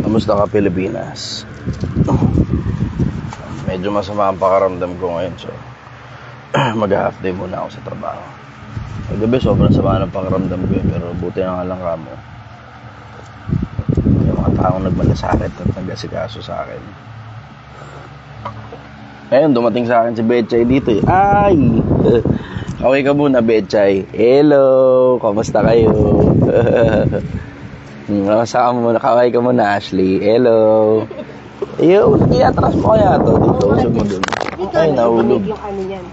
Kamusta ka, Pilipinas? Medyo masama ang pakaramdam ko ngayon, so mag-half day muna ako sa trabaho. Gabi sobrang sama ng pakaramdam ko, pero buti na nga lang kamo. Yung mga taong nagmalasakit at nag-asikaso sa akin. Ayun, dumating sa akin si Betchay dito eh. Ay! Kaway ka muna, Betchay. Hello! Kamusta kayo? Kamusta ka muna? Kaway ka muna, Ashley. Hello! Ayun, i-atras mo kaya to. Dito, usap mo dun. Ay, nahulog. Yung ano yan.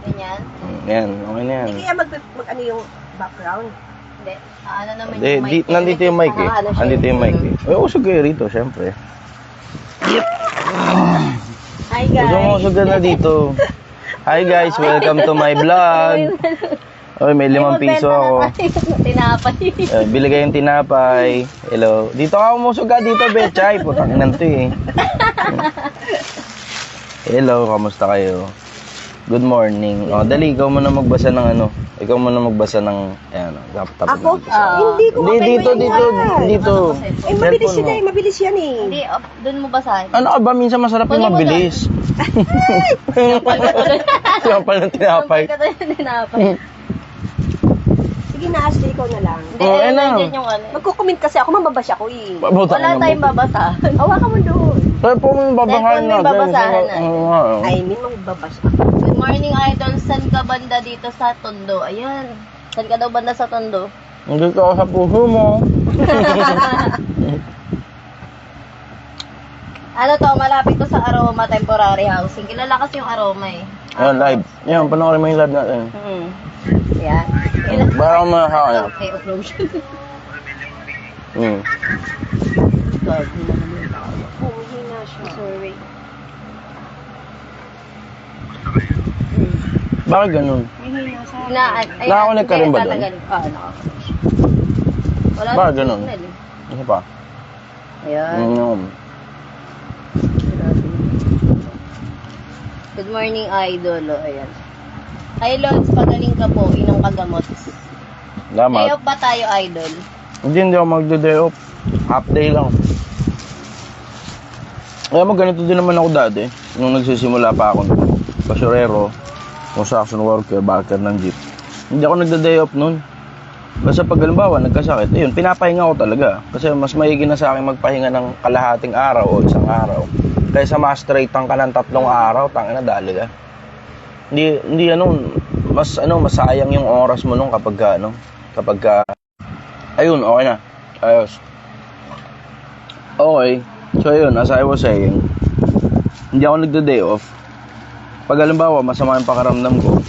Ganyan? Yan, okay na yan. Hindi kaya mag-ano yung background. Hindi. Ano naman Hindi, yung mic? nandito yung mic eh. Nandito yung mic eh. Ay, usog kayo rito, syempre. Hi guys! Usog ka na dito. Hi guys, welcome to my vlog. Oy, may 5 piso ako. Tinapay. Bili kayong tinapay. Hello. Dito ka, umusog ka dito, Betchay. Putang inan to eh. Hello, kamusta kayo? Good morning. O, dali, ikaw muna magbasa ng ano. Ikaw muna magbasa ng, ayan, laptop. Ako? Hindi ko Hindi, dito. Eh, mabilis yan eh. Mabilis yan eh. Hindi, doon mo basahin. Ano ka ba? Minsan masarap yung mabilis. Yung pala ng tinapay. Tinapay. Sige na, Ashley, ikaw na lang. Hindi, Oh, ayun ayun na. nandiyan yung ano. Magkukomment kasi ako, mababasa ko eh. Wala tayong babasahan. Hawakan mo doon. Pero po may babasahan Cellphone may babasahan na. I mean, magbabasa. Good morning, idol. San ka banda dito sa Tondo? Ayan. San ka daw banda sa Tondo? Nandito ako sa puso mo. Ano to, malapit to sa Aroma Temporary Housing. Kilala kasi yung Aroma eh. Ayan, live. Yan, panoorin mo yung live natin. Yan. Para ako makakaya. Okay, upload. Humihina siya. Sorry. Bakit ganun? Humihina siya. Nakakonect ka rin ba doon? Nakakonect. Wala Bakit din ganun? signal eh. Isa pa. Ayan. Good morning, idol. O, ayan. Hi, Lods. Pagaling ka po. Inom ka gamot. Day Salamat. off ba tayo, idol? Hindi ako magde-day off. Half day lang. Kaya ganito din naman ako dati. Nung nagsisimula pa ako. Basurero. Construction worker. Backer ng jeep. Hindi ako nagde-day off nun. Basta pag halimbawa nagkasakit, ayun, pinapahinga ko talaga. Kasi mas maigi na sa akin magpahinga ng kalahating araw o isang araw. Kaysa ma-straightan ka ng 3 araw, tangina dali ka. Hindi mas sayang yung oras mo nung kapag ayun, okay na. Ayos. Okay. So ayun, as I was saying, hindi ako nagde-day off. Pag halimbawa, masama yung pakaramdam ko.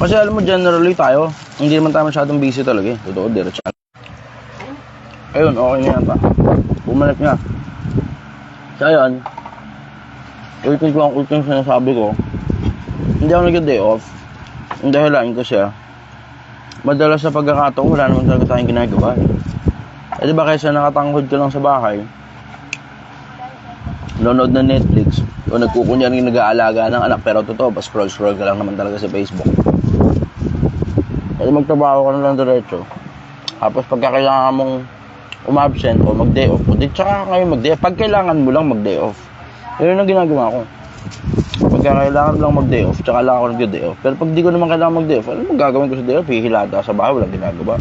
Kasi alam mo, generally tayo, hindi naman tayo masyadong busy talaga eh. Totoo, diretso. Ayun, okay na yan pa. Bumalik na. So ayun, ulitin ko yung sinasabi ko. Hindi ako nag-day off. Ang dahilan kasi madalas sa pagkakataon, wala naman talaga tayong ginagawa eh. Eh diba kaysa nakatanghod ka lang sa bahay, nanonood na Netflix, o nagkukunyari nag-aalaga ng anak, pero totoo, scroll ka lang naman talaga sa Facebook. Kasi magtrabaho ka na lang diretso. Tapos pagka kailangan mong umabsent o mag-day off, o di tsaka kayo mag-day off. Pag kailangan mo lang mag-day off, yun ang ginagawa ko. Pagka kailangan lang mag-day off, tsaka lang ako nag-day off. Pero pag di ko naman kailangan mag-day off, ano magagawin ko sa day off? Hihilata sa bahay, walang ginagawa.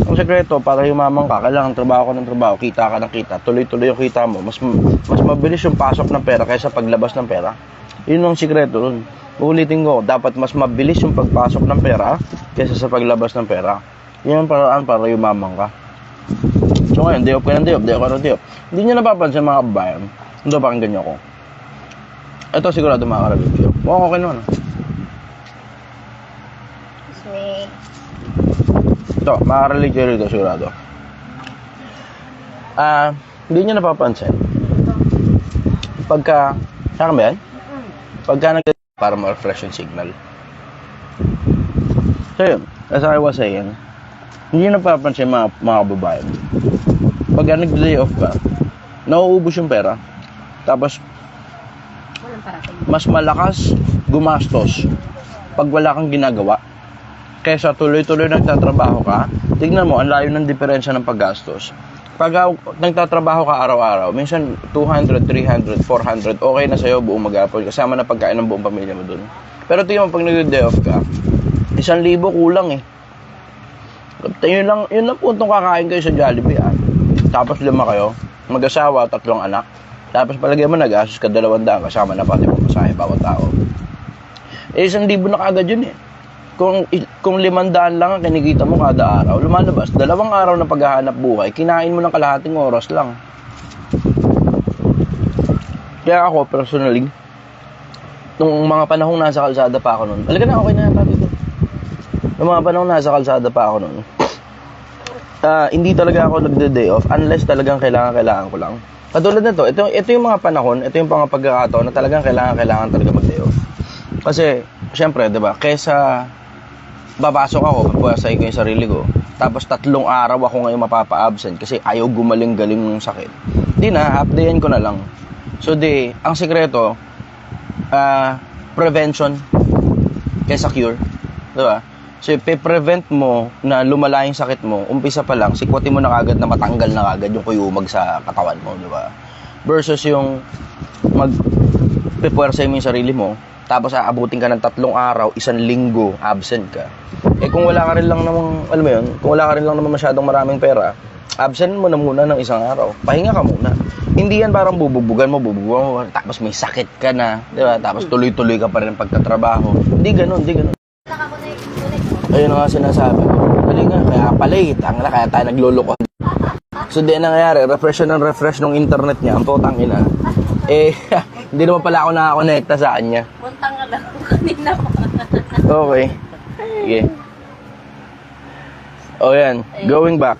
Ang sekreto, para yumaman ka, kailangan trabaho ka ng trabaho, kita ka ng kita, tuloy-tuloy yung kita mo. Mas mabilis yung pasok ng pera kaysa paglabas ng pera. Yun ang sekreto nun. Ulitin ko, dapat mas mabilis yung pagpasok ng pera kaysa sa paglabas ng pera. Yun ang paraan para yumaman ka. So ngayon, day off ka ng day off, day off ka ng day off. Hindi nyo napapansin mga kabayan. Ito, pakinggan nyo ako. Ito sigurado makakarabit kayo. Mukhang okay naman. Excuse me. Ito, makakarelate kayo rito sigurado. Hindi nyo napapansin. Pagka, saan ba yan? Pagka para ma-refresh yung signal. So yun, as I was saying, hindi nyo napapansin mga kababayan. Pagka nag-day off ka, nauubos yung pera. Tapos, mas malakas gumastos pag wala kang ginagawa kaysa tuloy-tuloy nagtatrabaho ka. Tignan mo, ang layo ng diferensya ng paggastos. pag nagtatrabaho ka araw-araw, minsan 200, 300, 400, okay na sa'yo buong maghapon, kasama na pagkain ng buong pamilya mo dun. Pero tingnan mo, pag nag-day off ka, 1,000 kulang eh. Yun lang puntong kakain kayo sa Jollibee ah. Tapos 5 kayo, mag-asawa, 3 anak. Tapos palagay mo nag-asos ka 200, kasama na pati pamasahe bawat tao. 1,000 na kagad yun eh. Kung 500 lang ang kinikita mo kada araw, lumalabas, 2 araw na paghahanap buhay, kinain mo ng kalahating oras lang. Kaya ako, personally, nung mga panahong nasa kalsada pa ako nun, alika na, okay na yata dito. Nung mga panahong nasa kalsada pa ako nun, hindi talaga ako nagde-day off unless talagang kailangan ko lang. Katulad na to, ito yung mga panahon, ito yung mga pagkakataon na talagang kailangan talaga mag-day off. Kasi, syempre, diba, kesa babasok ako, papuasay ko yung sarili ko, tapos 3 araw ako ngayon mapapa-absent kasi ayaw gumaling-galing ng sakit. Di na, half-dayan ko na lang. So, ang sekreto, prevention kaysa cure. Diba? So, i-prevent mo na lumala yung sakit mo, umpisa pa lang, sikwatin mo na kagad na matanggal na kagad yung kuyumag sa katawan mo, diba? Versus yung magpipuwersay mo yung sarili mo, tapos aabutin ka ng 3 araw, 1 linggo, absent ka. Eh kung wala ka rin lang namang, alam mo yun, kung wala ka rin lang naman masyadong maraming pera, absent mo na muna ng 1 araw. Pahinga ka muna. Hindi yan parang bububugan mo, tapos may sakit ka na, di ba? Tapos tuloy-tuloy ka pa rin pagtatrabaho. Hindi ganun. Ayun nga sinasabi ko. Dali nga, kaya pala kaya tayo naglulukon. So di nangyayari, refresh nung internet niya, ang putang ina. Hindi naman pala ako nakakonekta sa kanya. Puntang nga lang kanina pa. Okay. Sige. Yan. Going back.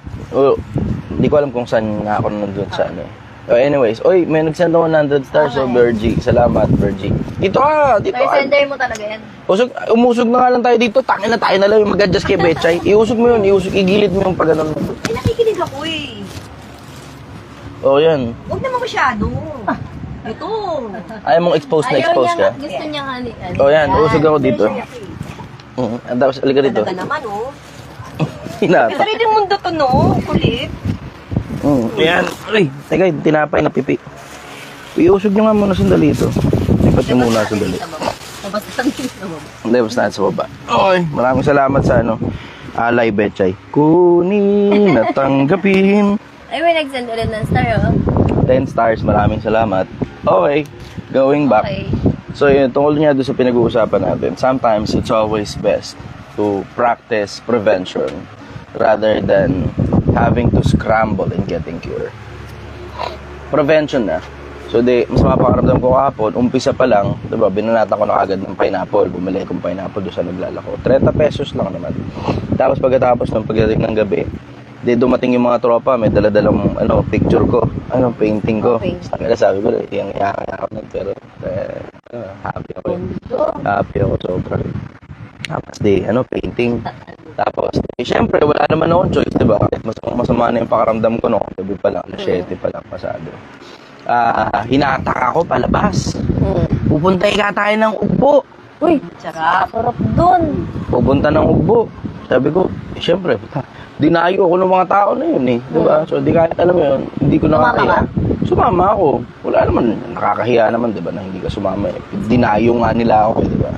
Hindi ko alam kung saan nga ako nandun sa ano. Anyways. May nagsend ako 100 stars. Okay. Bergie. Salamat, Bergie. Dito ka. Sender mo talaga yan. Umusog na nga lang tayo dito. Tangin na tayo na lang yung mag-adjust kay Betchay. Iusog mo yun. Igilid mo yung pag ano. Nakikinig ako eh. Yan. Huwag naman masyado. Ito. Ayaw mong expose na expose ka? Gusto niya nga Yan. Usog ako dito. Tapos, alika dito. Talaga naman oh. Hinata. Sariling mundo to no. Kulit. Ayan. Ay, teka, tinapay na pipi. Iusog nyo nga muna sandali ito. Lipat nyo muna sandali. Hindi, basta sa baba. Okay, maraming salamat sa alay Betchay. Kunin at tanggapin. Ay, may nag-send ulit ng star, 10 stars, maraming salamat. Okay, going back. Okay. So yun, tungkol nga doon sa pinag-uusapan natin, sometimes it's always best to practice prevention rather than having to scramble and getting cure. Prevention na. So mas mapakaramdam ko kahapon, umpisa pa lang, diba, binanatan ko na agad ng pineapple, bumili akong pineapple doon sa naglalako. 30 pesos lang naman. Tapos pagkatapos ng pagdating ng gabi, dumating yung mga tropa, may daladalang picture ko, painting ko. Sabi ko, yung ako nun, pero happy ako. Happy ako sobra. Tapos painting. Tapos, syempre, wala naman akong choice, diba? Masama na yung pakaramdam ko, gabi pa lang, 7 pa lang pasado. Hinatak ako palabas. Pupuntay ka tayo ng Ugbo. Uy, sarap dun. Pupunta ng Ugbo. Sabi ko, syempre, dinayo ako ng mga tao na yun eh. Diba? So, di kahit alam mo yun, hindi ko nakakaya. Sumama ako. Wala naman, nakakahiya naman, diba, na hindi ka sumama eh. Dinayo nga nila ako eh, diba?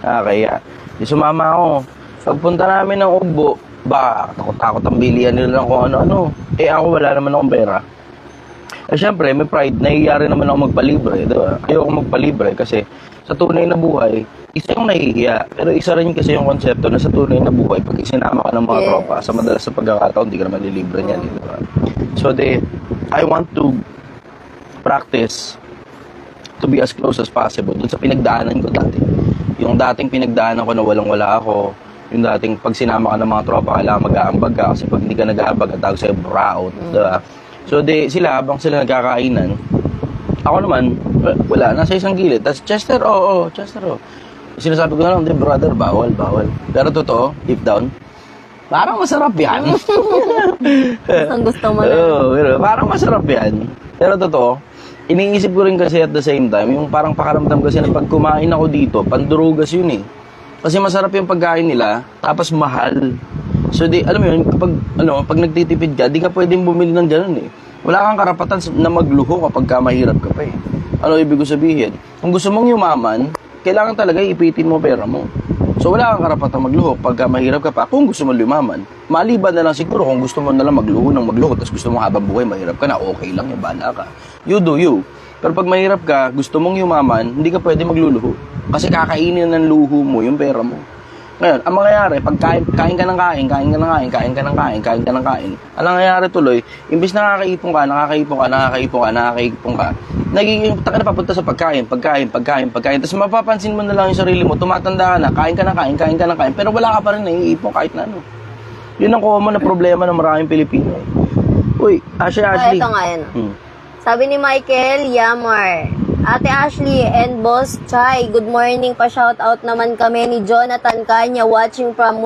Nakakaya. Di sumama ako. Pagpunta namin ng Ugbo, takot-takot ang bilihan nila ng kung ano-ano. Ako wala naman akong pera. Siyempre, may pride, nahihiyari naman ako magpalibre, diba? Ayoko magpalibre kasi sa tunay na buhay, isa yung nahihiya. Pero isa rin kasi yung konsepto na sa tunay na buhay, pag isinama ka ng mga tropa, sa madalas sa pagkakataon, hindi ka naman lilibre niyan, diba? So, I want to practice to be as close as possible dun sa pinagdaanan ko dati. Yung dating pinagdaanan ko na walang-wala ako, yung dating pag sinama ka ng mga tropa, kailangan mag-aambag ka kasi pag hindi ka nag-aambag, ang tawag sa'yo, buraot, diba? So, habang sila nagkakainan, ako naman, wala, nasa isang gilid. Tapos, Chester. Sinasabi ko na lang, brother, bawal. Pero totoo, deep down, parang masarap yan. Ang gusto mo na. Pero parang masarap yan. Pero totoo, iniisip ko rin kasi at the same time, yung parang pakaramdam kasi na pag kumain ako dito, pandurugas yun eh. Kasi masarap yung pagkain nila, tapos mahal. So, alam mo yun, pag nagtitipid ka, di ka pwedeng bumili ng ganun eh. Wala kang karapatan na magluho kapag ka mahirap ka pa eh. Ano ibig ko sabihin? Kung gusto mong yumaman, kailangan talaga ipitin mo pera mo. So, wala kang karapatan magluho pagka mahirap ka pa. Kung gusto mo lumaman, maliban na lang siguro kung gusto mo na lang magluho, tapos gusto mo habang buhay, mahirap ka na, okay lang yan, bahala ka. You do you. Pero pag mahirap ka, gusto mong yumaman, hindi ka pwede magluluho. Kasi kakainin ng luho mo yung pera mo. Ngayon, ang mangyayari, pag kain ka ng kain, kain ka ng kain, kain ka ng kain, kain ka ng kain, ang nangyayari tuloy, imbis nakakaipon ka, nagiging taka na papunta sa pagkain. Tapos mapapansin mo na lang yung sarili mo, tumatanda ka na, kain ka ng kain, pero wala ka pa rin naiipon kahit na ano. Yun ang common na problema ng maraming Pilipino. Uy, Ashley. Ito nga yan. Sabi ni Michael Yamar, Ate Ashley and Boss Chai, good morning pa shoutout naman kami ni Jonathan Kanya watching from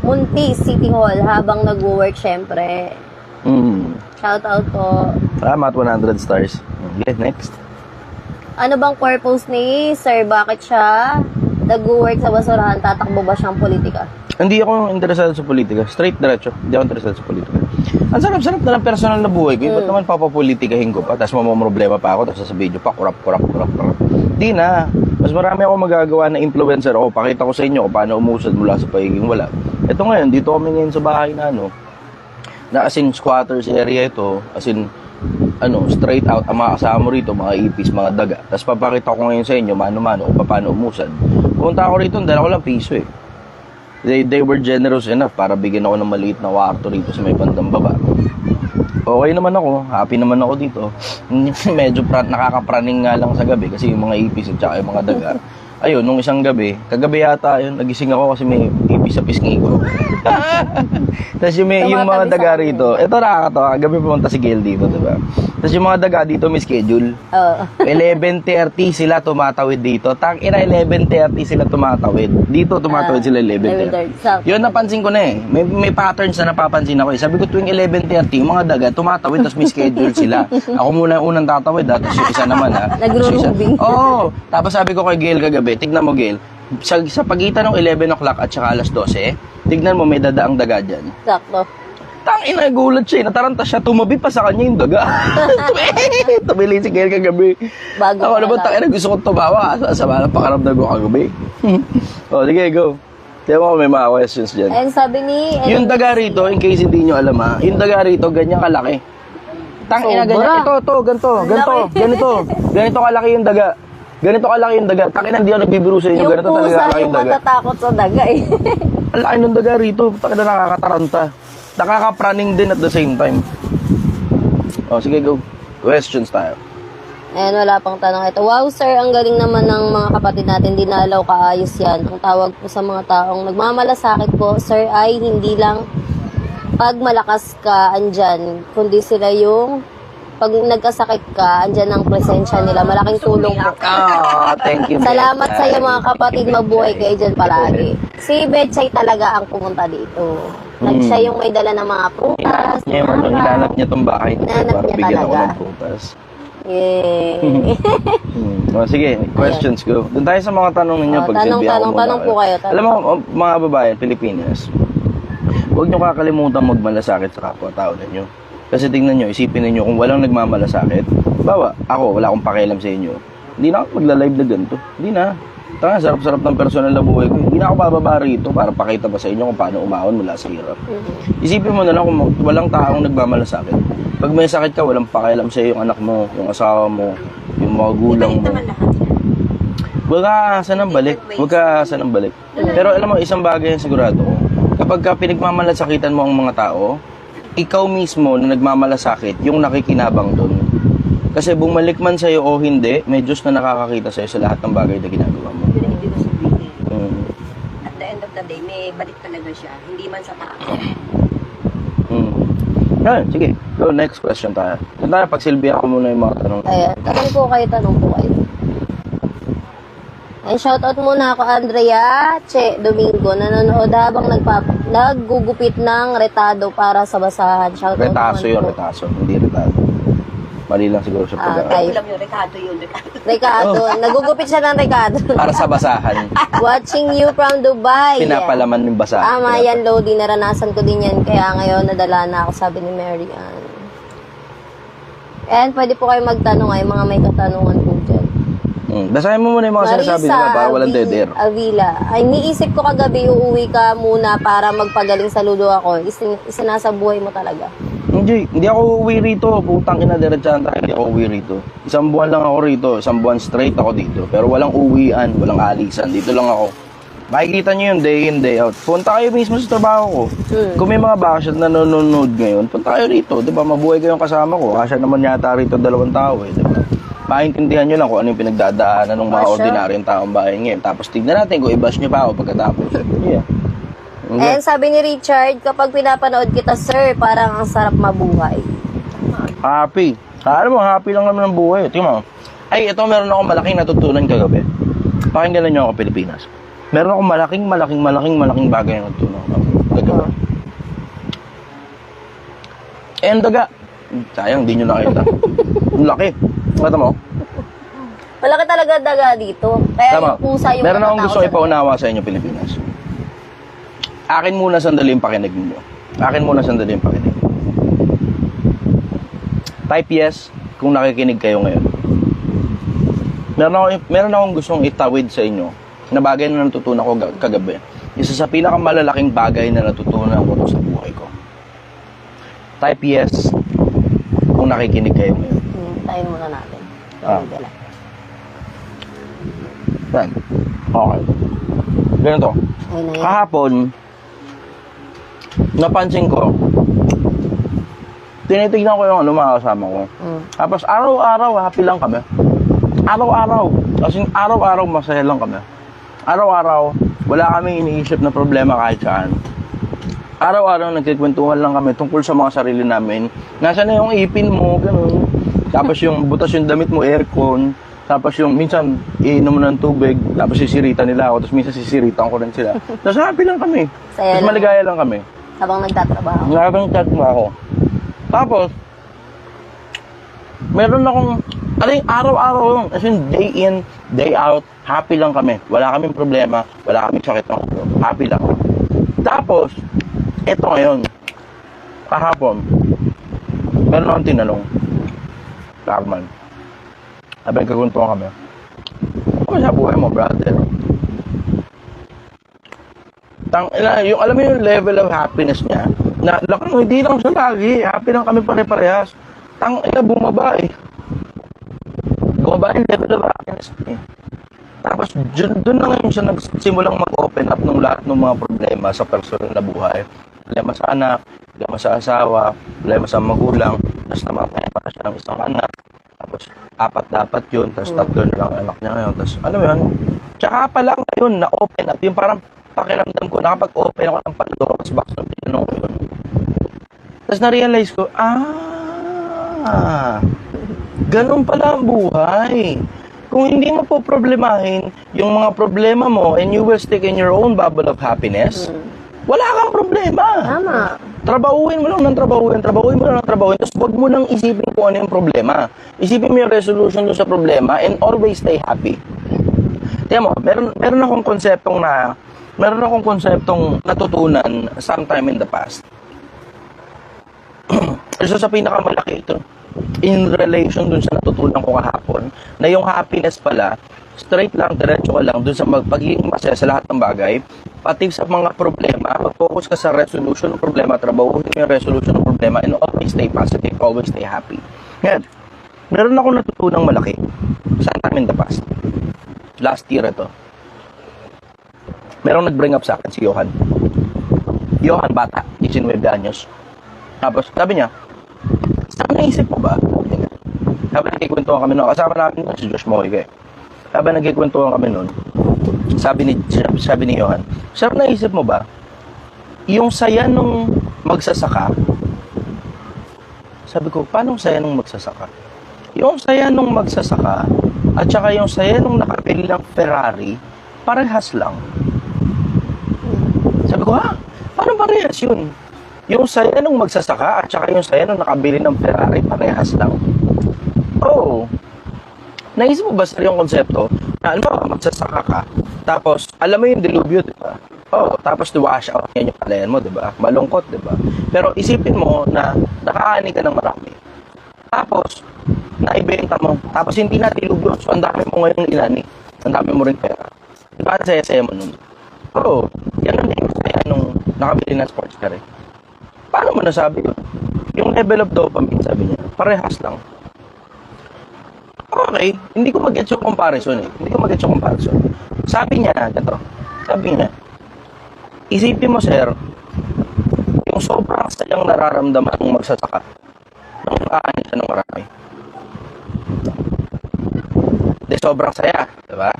Munti City Hall habang nag-work syempre. Shoutout po. Salamat, 100 stars. Okay, next. Ano bang purpose ni Sir? Bakit siya nag-work sa basurahan? Tatakbo ba siyang politika? Hindi ako interesado sa politika. Straight diretso. Hindi ako interesado sa politika. Ang sarap-sarap na lang personal na buhay ko. Ba't naman papapolitikahin ko pa? Tapos mamamroblema pa ako. Tapos sasabihin nyo pa, kurap. Di na. Mas marami ako magagawa na influencer ako. Pakita ko sa inyo kung paano umusad mula sa pagiging wala. Ito ngayon, dito kami ngayon sa bahay na na as in squatters area ito. As in, straight out. Ang mga kasama mo rito, mga ipis, mga daga. Tapos papakita ko ngayon sa inyo, mano-mano, kung paano umusad. Pumunta ako rito, dala ko lang piso eh. They were generous enough para bigyan ako ng maliit na kwarto rito sa may bandang baba. Okay naman ako, happy naman ako dito. Medyo nakakapraning nga lang sa gabi kasi yung mga ipis at saka yung mga daga. Ayun, nung isang gabi, kagabi yata yun, nagising ako kasi may ipis sa pisngi ko. Tapos yung mga daga rito, ito nakakatawa, gabi pumunta si Gail dito, diba? Tapos yung mga daga dito may schedule. 11:30 sila tumatawid dito. Tangina 11:30 sila tumatawid. Dito tumatawid sila 11:30. Yun napansin ko na eh. May patterns na napapansin ako eh. Sabi ko tuwing 11:30 yung mga daga tumatawid tapos may schedule sila. Ako muna yung unang tatawid tapos yung isa naman Nagro-rubing. Oo. Tapos sabi ko kay Gail kagabi, tignan mo Gail, sa pagitan ng 11 o'clock at saka alas 12, tignan mo may dadaang daga dyan. Sakto. Tangina, gulat siya. Nataranta siya. Tumabi pa sa kanya yung daga. Tumili si Gail kagabi. Bago ako naman, tangina, gusto kong tumawa. Sama ng pakaramdam ko kagabi. Sige, go. Tiyan mo may mga questions dyan. And sabi ni... Yung daga rito, in case hindi nyo alam yung daga rito, ganyan kalaki. Tangina, ganyan. Ito, ganito. Ganito kalaki yung daga. Ganito kalaki yung daga. Tangina, hindi ako nagbibiro sa inyo. Ganito talaga kalaki yung daga. Yung matatakot sa daga eh. Ang laki ng daga rito. Tangina, nakakataranta. Nakaka-praning din at the same time. Sige, go. Questions tayo. Ayan, wala pang tanong ito. Wow, sir, ang galing naman ng mga kapatid natin. Dinalaw kaayos yan. Ang tawag po sa mga taong nagmamalasakit po, sir, ay hindi lang pag malakas ka, andyan. Kundi sila yung pag nagkasakit ka, andyan ang presensya nila. Malaking tulong po. Thank you. Salamat sa iyo mga kapatid. Mabuhay kayo dyan palagi. Si Betchay talaga ang pumunta dito. Siya yung may dala ng mga prutas. Hinanap niya tong bahay Hinanap para niya bigyan ako talaga. ng prutas. Yay! Sige, questions go. Doon tayo sa mga tanong ninyo. Tanong po kayo. Alam mo, mga babae, Pilipinas, huwag nyo kakalimutan magmalasakit sa kapwa-tao ninyo. Kasi tingnan nyo, isipin ninyo, kung walang nagmamalasakit, bawa, ako, wala akong pakialam sa inyo, hindi na ako magla-live na ganito. Hindi na. Tanga, sarap-sarap ng personal na buhay ko. Hindi na ako bababa rito para pakita pa sa inyo kung paano umahon mula sa hirap. Isipin mo na lang kung walang taong nagmamalasakit. Pag may sakit ka, walang pakialam sa iyo yung anak mo, yung asawa mo, yung mga gulang mo. Huwag ka asa ng balik. Huwag ka asa ng balik. Pero alam mo, isang bagay yung sigurado ko. Kapag ka pinagmamalasakitan mo ang mga tao, ikaw mismo na nagmamalasakit, yung nakikinabang doon. Kasi bumalik man sa'yo o hindi, may Diyos na nakakakita sa'yo sa lahat ng bagay na ginagawa mo. Yun ang ibig ko sabihin. At the end of the day, may balik talaga siya. Hindi man sa tao. Yan, sige. Go, next question tayo. Doon tayo, pagsilbihan ko muna yung mga tanong. Ayan, tanong po kayo. And shoutout muna ako, Andrea Che Domingo, nanonood habang naggugupit ng retado para sa basahan. Shoutout Retaso naman yun, po. retaso. Hindi retado. Mali lang siguro sa pag Ay. Alam yung Ricardo yun. Ricardo, nagugupit siya ng Ricardo. Para sa basahan. Watching you from Dubai. Pinapalaman yung basahan. Tama yan, Lodi. Naranasan ko din yan. Kaya ngayon, nadala na ako, sabi ni Mary Ann. And pwede po kayo magtanong ay mga may katanungan po dyan. Basahin mo muna yung mga sinasabi nila para walang dead air. Avila. Ay, niisip ko kagabi, uuwi ka muna para magpagaling sa ludo ako. Isinasa buhay mo talaga. Hindi ako uuwi rito. Putang ina, diretsahan tayo. Hindi ako uuwi rito. Isang buwan lang ako rito. Isang buwan straight ako dito. Pero walang uwian, walang alisan. Dito lang ako. Makikita nyo yun day in, day out. Punta kayo mismo sa trabaho ko. Kung may mga bakasyon na nanonood ngayon, punta kayo rito. Diba, mabuhay kayong kasama ko. Kasya naman yata rito 2 tao eh. Diba? Maintindihan nyo lang kung ano yung pinagdadaanan ng mga ordinaryong taong bahay ngayon. Tapos tignan natin kung i-bash nyo pa ako pagkatapos. Yeah. And sabi ni Richard, kapag pinapanood kita, sir, parang ang sarap mabuhay. Happy. Alam mo, happy lang naman ang buhay. Tingnan mo. Ay, ito meron akong malaking natutunan kagabi. Pakinggan nyo ako, Pilipinas. Meron akong malaking bagay na natutunan ko kagabi. Eh, ang daga. Sayang, di nyo nakita. Ang laki. Kata mo? Malaki talaga daga dito. Kaya Tama. yung pusa yung Meron akong natatakot gusto sa- ipaunawa sa inyo, Pilipinas. Akin muna sandali yung pakinig ninyo. Akin muna sandali yung pakinig. Type yes kung nakikinig kayo ngayon. Meron akong gustong itawid sa inyo na bagay na natutunan ko kagabi. Isa sa pinakamalalaking bagay na natutunan ko sa buhay ko. Type yes kung nakikinig kayo ngayon. Tayo muna natin. Ah. Yan. Okay. Ganito. Ayun na yan. Kahapon, napansin ko, tinitignan ko yung mga kasama ko. Tapos araw-araw, happy lang kami. Araw-araw. Kasi araw-araw, masaya lang kami. Araw-araw, wala kaming iniisip na problema kahit saan. Araw-araw, nagkikwentuhan lang kami tungkol sa mga sarili namin. Nasaan na yung ipin mo, gano'n. Tapos yung butas yung damit mo, aircon. Tapos yung minsan, iinom mo ng tubig. Tapos sisiritan nila ako. Tapos minsan sisiritan ko rin sila. Tapos happy lang kami. Saya Tapos lang. maligaya lang kami. Habang nagtatrabaho. Habang chat mo ako. Tapos, meron akong, araw-araw lang. As in, day in, day out, happy lang kami. Wala kaming problema. Wala kaming sakit ng ulo. Happy lang. Tapos, eto ngayon, kahapon, meron akong tinanong. Larman. Habang kaguntuan kami. Ano sa buhay mo, brother? Yung, alam mo yung level of happiness niya, na hindi lang siya lagi, happy lang kami pare-parehas. Bumaba eh. Bumaba yung level of happiness niya. Tapos, doon na ngayon siya nagsimulang mag-open up ng lahat ng mga problema sa personal na buhay. Problema sa anak, problema sa asawa, problema sa magulang, tapos namatay pa siya ng isang anak. Tapos, 4 dapat yun, tapos 3 na lang anak niya ngayon. Tapos, alam mo yun, tsaka pa lang ngayon, na-open up. Yung parang pakiramdam ko, nakapag-open ako ng Pandora's box ng tinanong ko yun. Tapos na-realize ko, ganun pala ang buhay. Kung hindi mo po problemahin yung mga problema mo and you will stick in your own bubble of happiness, wala kang problema. Tama. Trabahuin mo lang ng trabahuin, tapos huwag mo nang isipin kung ano yung problema. Isipin mo yung resolution doon sa problema and always stay happy. Tiyan mo, meron akong konseptong natutunan sometime in the past. Isa sa pinakamalaki ito, in relation dun sa natutunan ko kahapon, na yung happiness pala, straight lang, diretso ka lang dun sa pagiging masaya sa lahat ng bagay, pati sa mga problema, mag-focus ka sa resolution ng problema, trabahuin mo yung resolution ng problema, and always stay positive, always stay happy. Ngayon, meron akong natutunang malaki, sometime in the past. Last year ito. Merong nag-bring up sa akin, si Johan. Johan, bata, 19 anyos. Tapos, sabi niya, saan naisip mo ba? Habang nagkikwentuhan kami noon, kasama namin si Josh Moiga. Habang nagkikwentuhan kami noon, sabi ni Johan, saan naisip mo ba, yung saya nung magsasaka, sabi ko, paano saya nung magsasaka? Yung saya nung magsasaka, at saka yung saya nung nakabili ng Ferrari, parehas lang. Sabi ko, paano parehas yun? Yung saya nung magsasaka at saka yung saya nung nakabili ng Ferrari, parehas lang. Oo. Naisip mo ba sir yung konsepto na ano, magsasaka ka, tapos alam mo yung dilubyo, di ba? Oo, tapos wash out yan yung palayan mo, di ba? Malungkot, di ba? Pero isipin mo na nakakaani ka ng marami. Tapos, naibenta mo. Tapos hindi na dilubyo. So, ang dami mo ngayong ilani. Ang dami mo rin pera. Di ba? Ang saya-saya mo nun. Oo. Yan ang yung saya nung nakabili ng sports car eh. Paano mo nasabi yun? Yung level of dopamine, sabi niya, parehas lang. Okay, hindi ko mag-get yung comparison eh. Hindi ko mag-get yung comparison. Sabi niya, ito. Sabi niya, isipin mo sir, yung sobrang sayang nararamdaman ng magsasaka nung nakaani siya ng marami. De sobrang saya, di ba?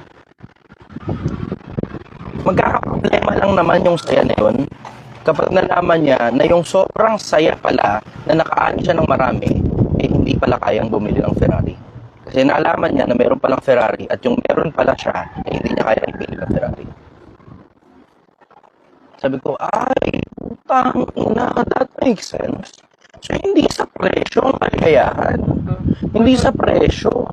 Magkakaproblema lang naman yung saya na yun kapag nalaman niya na yung sobrang saya pala na nakaani siya ng marami, eh hindi pala kayang bumili ng Ferrari. Kasi nalaman niya na meron palang Ferrari at yung meron pala siya, eh hindi niya kaya ibili ng Ferrari. Sabi ko, ay, putang ina, that makes sense. So, hindi sa presyo ang kaligayahan. Hindi sa presyo.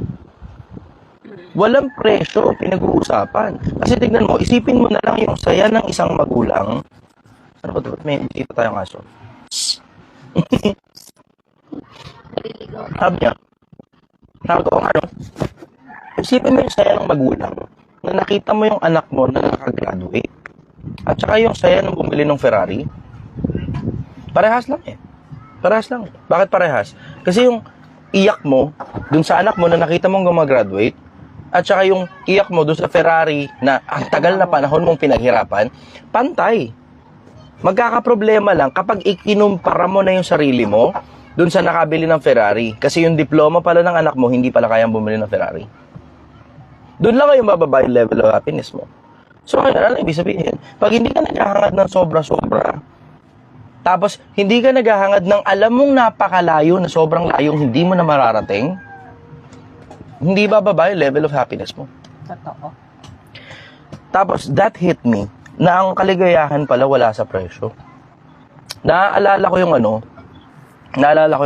Walang presyo pinag-uusapan. Kasi tignan mo, isipin mo na lang yung saya ng isang magulang. Ano ba ito? May dito tayong aso. Sabi niya, sabi ko, ano? Isipin mo yung saya ng magulang na nakita mo yung anak mo na nakagraduate. At saka yung saya ng bumili ng Ferrari. Parehas lang eh. Parehas lang. Bakit parehas? Kasi yung iyak mo dun sa anak mo na nakita mong gumagraduate at saka yung iyak mo dun sa Ferrari na ang tagal na panahon mong pinaghirapan, pantay. Magkakaproblema lang kapag ikinumpara mo na yung sarili mo dun sa nakabili ng Ferrari. Kasi yung diploma pala ng anak mo, hindi pala kayang bumili ng Ferrari. Doon lang kayo mababa yung level of happiness mo. So, ano ibig sabihin? Pag hindi ka naghahangad ng sobra-sobra, tapos hindi ka naghahangad ng alam mong napakalayo na sobrang layong hindi mo na mararating, hindi bababa yung level of happiness mo. Totoo. Tapos, that hit me, na ang kaligayahan pala wala sa presyo. Naalala ko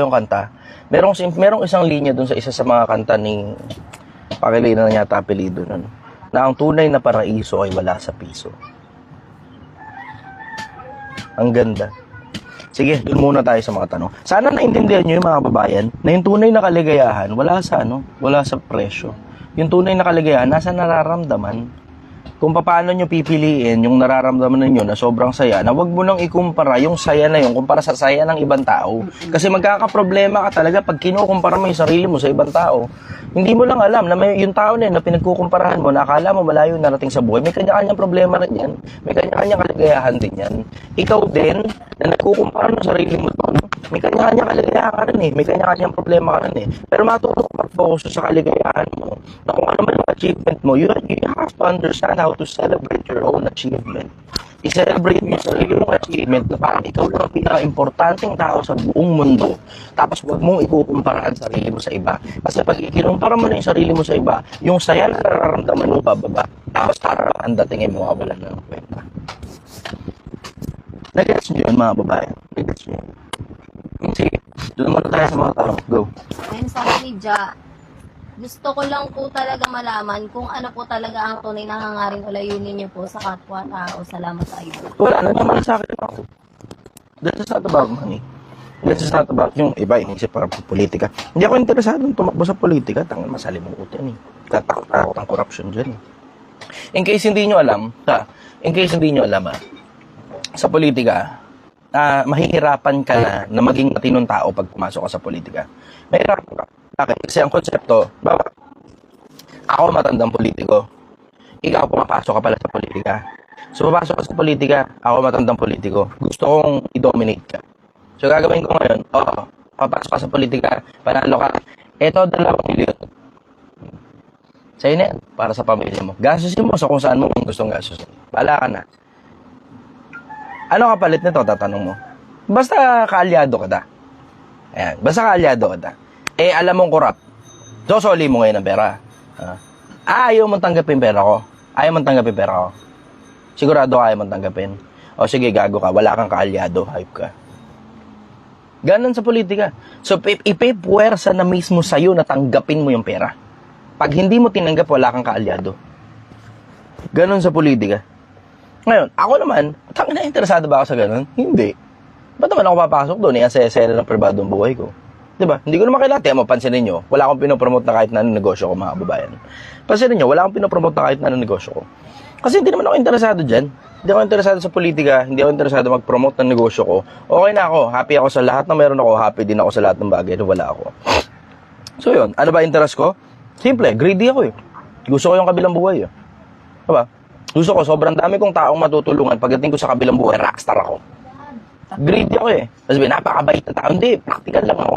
yung kanta. Merong isang linya dun sa isa sa mga kanta ni Pakilina na yata apelido nun, na ang tunay na paraiso ay wala sa piso. Ang ganda. Sige, dun muna tayo sa mga tanong. Sana naintindihan nyo yung mga babayan na yung tunay na kaligayahan wala sa presyo. Yung tunay na kaligayahan nasa nararamdaman. Kung paano nyo pipiliin yung nararamdaman ninyo na sobrang saya, na wag mo nang ikumpara yung saya na yun kumpara sa saya ng ibang tao. Kasi magkakaproblema ka talaga pag kinukumpara mo yung sarili mo sa ibang tao. Hindi mo lang alam na may, yung tao na yun na pinagkukumparahan mo, na akala mo malayo narating sa buhay, may kanya-kanyang problema rin yan. May kanya-kanyang kaligayahan din yan. Ikaw din, na nagkukumpara ng sarili mo doon, may kanya-kanyang kaligayahan ka rin eh. May kanya-kanyang problema ka rin eh. Pero matuto ka mag-focus sa kaligayahan mo, na kung ano man yung achievement mo, you have to understand how to celebrate your own achievement. I-celebrate mo yung sarili mong achievement na parang ikaw lang ang pinaka-importanting tao sa buong mundo. Tapos huwag mong ikukumpara ang sarili mo sa iba. Kasi pag ikinumpara mo na yung sarili mo sa iba, yung saya na nararamdaman mo bababa. Tapos para ang datingin mo wala na ng kwenta. Nag-gets nyo yun mga babae? Nag-gets nyo yun? Sige, doon muna tayo sa mga tanong. Go. Ayun sa ni Ja, gusto ko lang po talaga malaman kung ano po talaga ang tunay na hangarin o layunin niyo po sa kapwa-tao. Salamat sa iyo. Wala na naman sa akin ako. That's not about money. That's not about yung iba, inisip para politika. Hindi ako interesado in tumakbo sa politika. Tangan masalimuot yan eh. Tatakot ang corruption dyan eh. In case hindi nyo alam, sa politika, mahihirapan ka na maging matinong tao pag pumasok ka sa politika. Mahirapan ka. Bakit? Kasi ang konsepto, ako matandang politiko. Ikaw pumapasok ka pala sa politika. So, papasok ka sa politika, ako matandang politiko. Gusto kong i-dominate ka. So, gagawin ko ngayon, papasok ka sa politika, panalo ka. Ito, 2 milyon. Sa'yo na yan, para sa pamilya mo. Gastusin mo sa kung saan mo gustong gastusin. Bahala ka na. Ano kapalit nito, tatanong mo? Basta kaalyado ka ta. Ayan, basta kaalyado ka ta. Alam mong corrupt. Sosoli mo ngayon ng pera. Ayaw mong tanggapin pera ko. Ayaw mong tanggapin pera ko. Sigurado ayaw mong tanggapin. O sige, gago ka. Wala kang kaalyado. Hype ka. Ganon sa politika. So, ipipuwersa na mismo sa'yo na tanggapin mo yung pera. Pag hindi mo tinanggap, wala kang kaalyado. Ganon sa politika. Ngayon, ako naman, tangina, interesado ba ako sa ganon? Hindi. Ba't naman ako papasok doon? Iasaya-saya ng pribadong buhay ko. Diba? Hindi ko naman kailangan. Mo, pansinin nyo, wala akong pinopromote na kahit na anong negosyo ko, mga kababayan. Pansinin nyo, wala akong pinopromote na kahit na anong negosyo ko. Kasi hindi naman ako interesado dyan. Hindi ako interesado sa politika, hindi ako interesado mag-promote ng negosyo ko. Okay na ako, happy ako sa lahat na meron ako, happy din ako sa lahat ng bagay na wala ako. So yun, ano ba interest ko? Simple, greedy ako eh. Gusto ko yung kabilang buhay eh. Diba? Gusto ko, sobrang dami kong taong matutulungan. Pagdating ko sa kabilang buhay, rockstar ako. Greedy ako eh. Kasi napakabait na tao. Hindi, practical lang ako.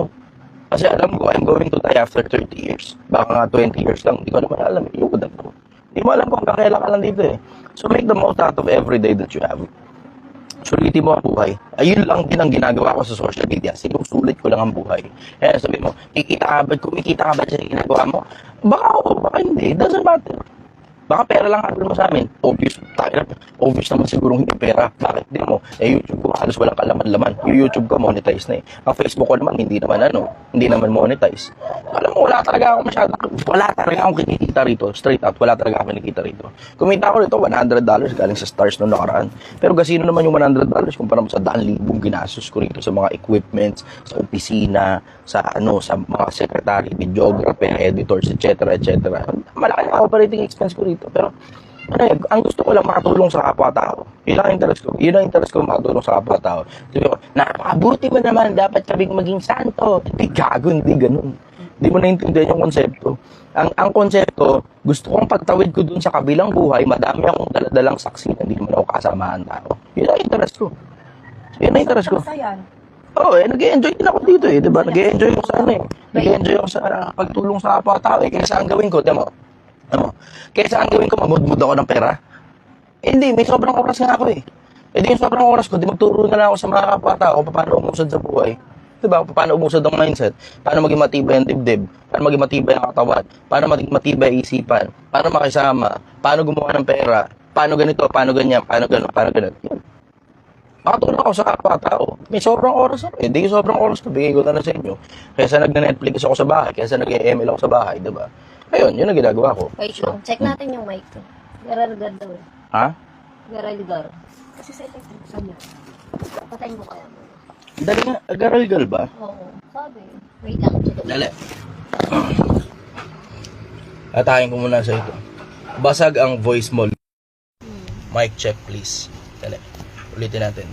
Kasi alam ko, I'm going to die after 30 years. Baka nga 20 years lang. Hindi ko naman alam. Hindi mo alam kung hanggang kailan ka lang dito eh. So make the most out of every day that you have. Sulitin mo ang buhay. Ayun lang din ang ginagawa ko sa social media. Sinusulit ko lang ang buhay. Kaya sabi mo, kumikita ka ba sa ginagawa mo? Baka oo, baka hindi. It doesn't matter. Baka pera lang habol mo sa amin. Obvious naman siguro hindi pera. Bakit di mo? YouTube ko halos walang kalaman-laman. Yung YouTube ko monetize na eh. Ang Facebook ko naman hindi naman monetize. Alam mo, wala talaga akong kinikita rito. Straight out, wala talaga akong kinikita rito. Kumita ko rito $100 galing sa stars noong nakaraan. Pero gasino naman yung $100 kumpara mo sa 1,000 ginastos ko rito sa mga equipments, sa opisina, sa mga secretary, videographer, editors, etc. Malaki na operating expense ko rito. Pero ang gusto ko lang makatulong sa kapwa-tao. Yun ang interest ko makatulong sa kapwa-tao. Sabi ko, napakabuti mo naman, dapat sabing maging santo. Hindi gago, hindi ganun. Hindi mo naintindihan yung konsepto. Ang konsepto, gusto kong pagtawid ko dun sa kabilang buhay, madami akong daladalang saksi na hindi naman ako kasamahan tao. Yun ang interest ko. Oo, nag-e-enjoy din ako dito eh, diba? Nag-e-enjoy ako sa Nag-e-enjoy ako sa pagtulong sa kapwa-tao eh. Kaya ang gawin ko, kaysa ang gawin ko, mamudmud ako ng pera. Hindi, may sobrang oras nga ako eh. Yung sobrang oras ko, magturo na lang ako sa mga kapwa-tao kung paano umusad sa buhay. Diba? Paano umusad ang mindset, paano maging matibay ang dibdib, paano maging matibay ang katawan, paano maging matibay ang isipan, paano makisama, paano gumawa ng pera, paano ganito, paano ganyan, paano ganun. Yan. Makatulong ako sa kapwa-tao. May sobrang oras ako. Hindi sobrang oras ko, bigay ko na sa inyo. Kaysa nag-Netflix ako sa bahay, kaysa nag-ML ako sa bahay, diba? Ayun, yun ang ginagawa ko. Wait lang, check natin yung mic ko. Garalgar daw eh. Ha? Garalgar. Kasi sa electric fan niya. Patayin ko kaya. Dali nga, garalgal ba? Oo, sabi. Wait lang, check it. Dali. Atakin ko muna sa ito. Basag ang voice mo. Mic check please. Dali. Ulitin natin.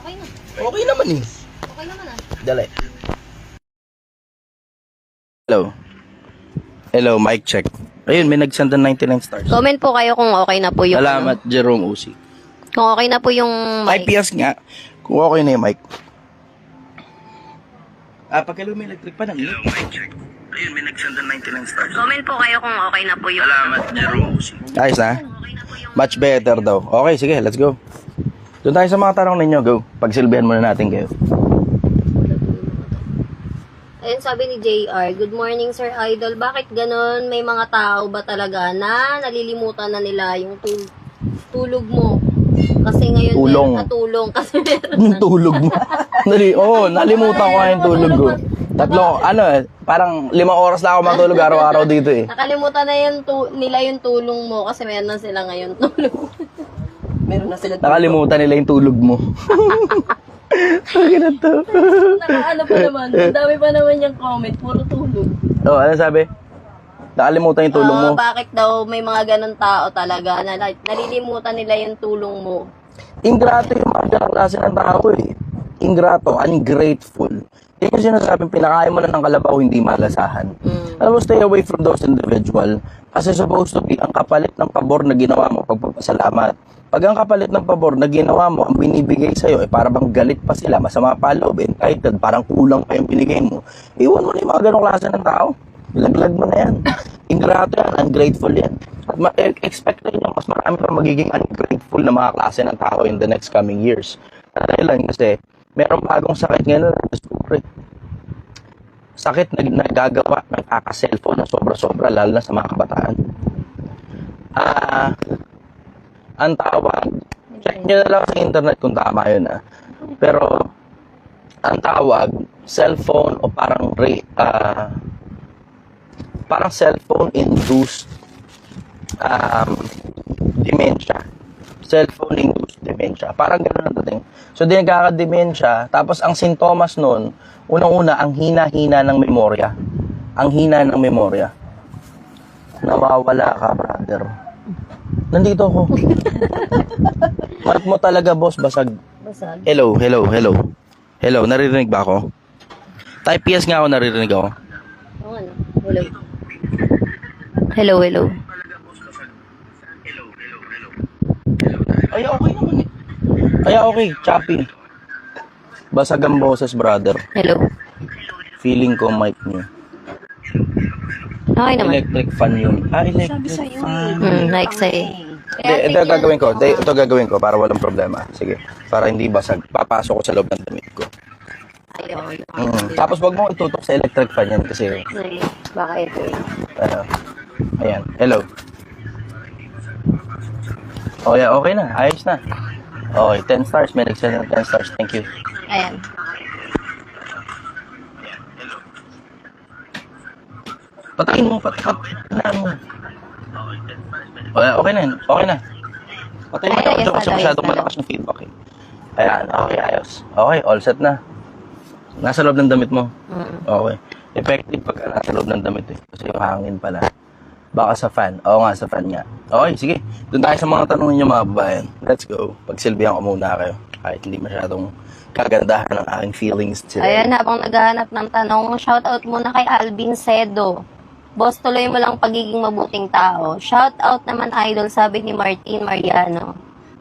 Okay na. Okay naman eh. Okay naman ah. Dali. Hello, mic check. Ayun, may nagsend ng 99 stars. Comment po kayo kung okay na po yung Salamat, Jerome Usi. Kung okay na po yung mic. IPS nga, kung okay na yung mic. Pagkalo may electric pa ng mic check. Ayun, may nagsend ng 99 stars. Comment po kayo kung okay na po yung Salamat, Jerome Usi. Ayos na? Much better daw. Okay, sige, let's go. Doon tayo sa mga tanong ninyo, go. Pagsilbihan muna natin kayo. Ayun, sabi ni JR, good morning Sir Idol. Bakit ganon? May mga tao ba talaga na nalilimutan na nila yung tulog mo? Kasi ngayon Tulong. Tulong. Kasi Yung tulog mo. Nalimutan ko nga yung tulog ko. Parang 5 oras na ako matulog araw-araw dito eh. nakalimutan na nila yung tulong mo kasi meron na sila ngayon tulog. Meron na sila. Nakalimutan nila yung tulog mo. Bakit to? Nakaano pa naman. Ang dami pa naman yung comment. Puro tulog. Ano sabi? Nakalimutan yung tulong mo. Bakit daw may mga ganun tao talaga na nalilimutan nila yung tulong mo? Ingrato yung mga ganang klase ng tao eh. Ingrato, ungrateful. Yan yung sinasabing pinakain mo na ng kalabaw, hindi malasahan. Alam mo, stay away from those individual. Kasi supposed to be, ang kapalit ng pabor na ginawa mo, pagpapasalamat. Pag ang kapalit ng pabor na ginawa mo, ang binibigay sa'yo, para bang galit pa sila, masama pa loob, entitled, parang kulang pa yung binigay mo. Iwan mo na yung mga ganong klase ng tao. Ilaglag mo na yan. Ingrato yan, ungrateful yan. At expect na yun, mas marami pa magiging ungrateful na mga klase ng tao in the next coming years. Dahil lang kasi, merong bagong sakit ngayon na discover. Sakit na nagagawa, nagkaka-cellphone na sobra-sobra, lalo na sa mga kabataan. Ang tawag, Check nyo na lang sa internet kung tama yun Pero, ang tawag, cellphone o parang cellphone-induced dementia. Cellphone-induced dementia. Parang gano'n ang dating. So, di nagkaka-dementia. Tapos, ang sintomas nun, unang-una, ang hina-hina ng memorya. Ang hina ng memorya. Nawawala ka, brother. Nandito ako. Mark mo talaga, boss, basag. Basag. Hello. Hello, naririnig ba ako? Type yes nga ako, naririnig ako. Oo, ano? Hello. Ay, okay naman Ay, okay, choppy. Basag ang boses, brother. Hello. Feeling ko mic niyo. Okay naman. Electric fan yun. Electric fan. Like sa'yo. Ito gagawin ko para walang problema. Sige, para hindi basag. Papasok ko sa loob ng damit ko. Tapos wag mo itutok sa electric fan yan kasi Baka ito ayan. Hello. Oh yeah, okay na. Ayos na. Okay, 10 stars. May nagsend ng 10 stars. Thank you. Ayan. Patayin mo. Patayin mo. Okay na yun. Okay na. Patayin mo Ay, ako kasi ayos, masyadong ayos. malakas yung feedback Ayan, okay, ayos. Okay, all set na. Nasa loob ng damit mo. Okay. Effective pagka nasa loob ng damit Kasi yung hangin pala. Baka sa fan. Oo nga, sa fan nga. Okay, sige. Doon tayo sa mga tanong ninyo mga babayan. Let's go. Pagsilbihan ko muna kayo. Kahit hindi masyadong kagandahan ng aking feelings today. Ayan, habang naghahanap ng tanong, shoutout muna kay Alvin Cedo. Boss, tuloy mo lang pagiging mabuting tao. Shoutout naman, idol, sabi ni Martin Mariano.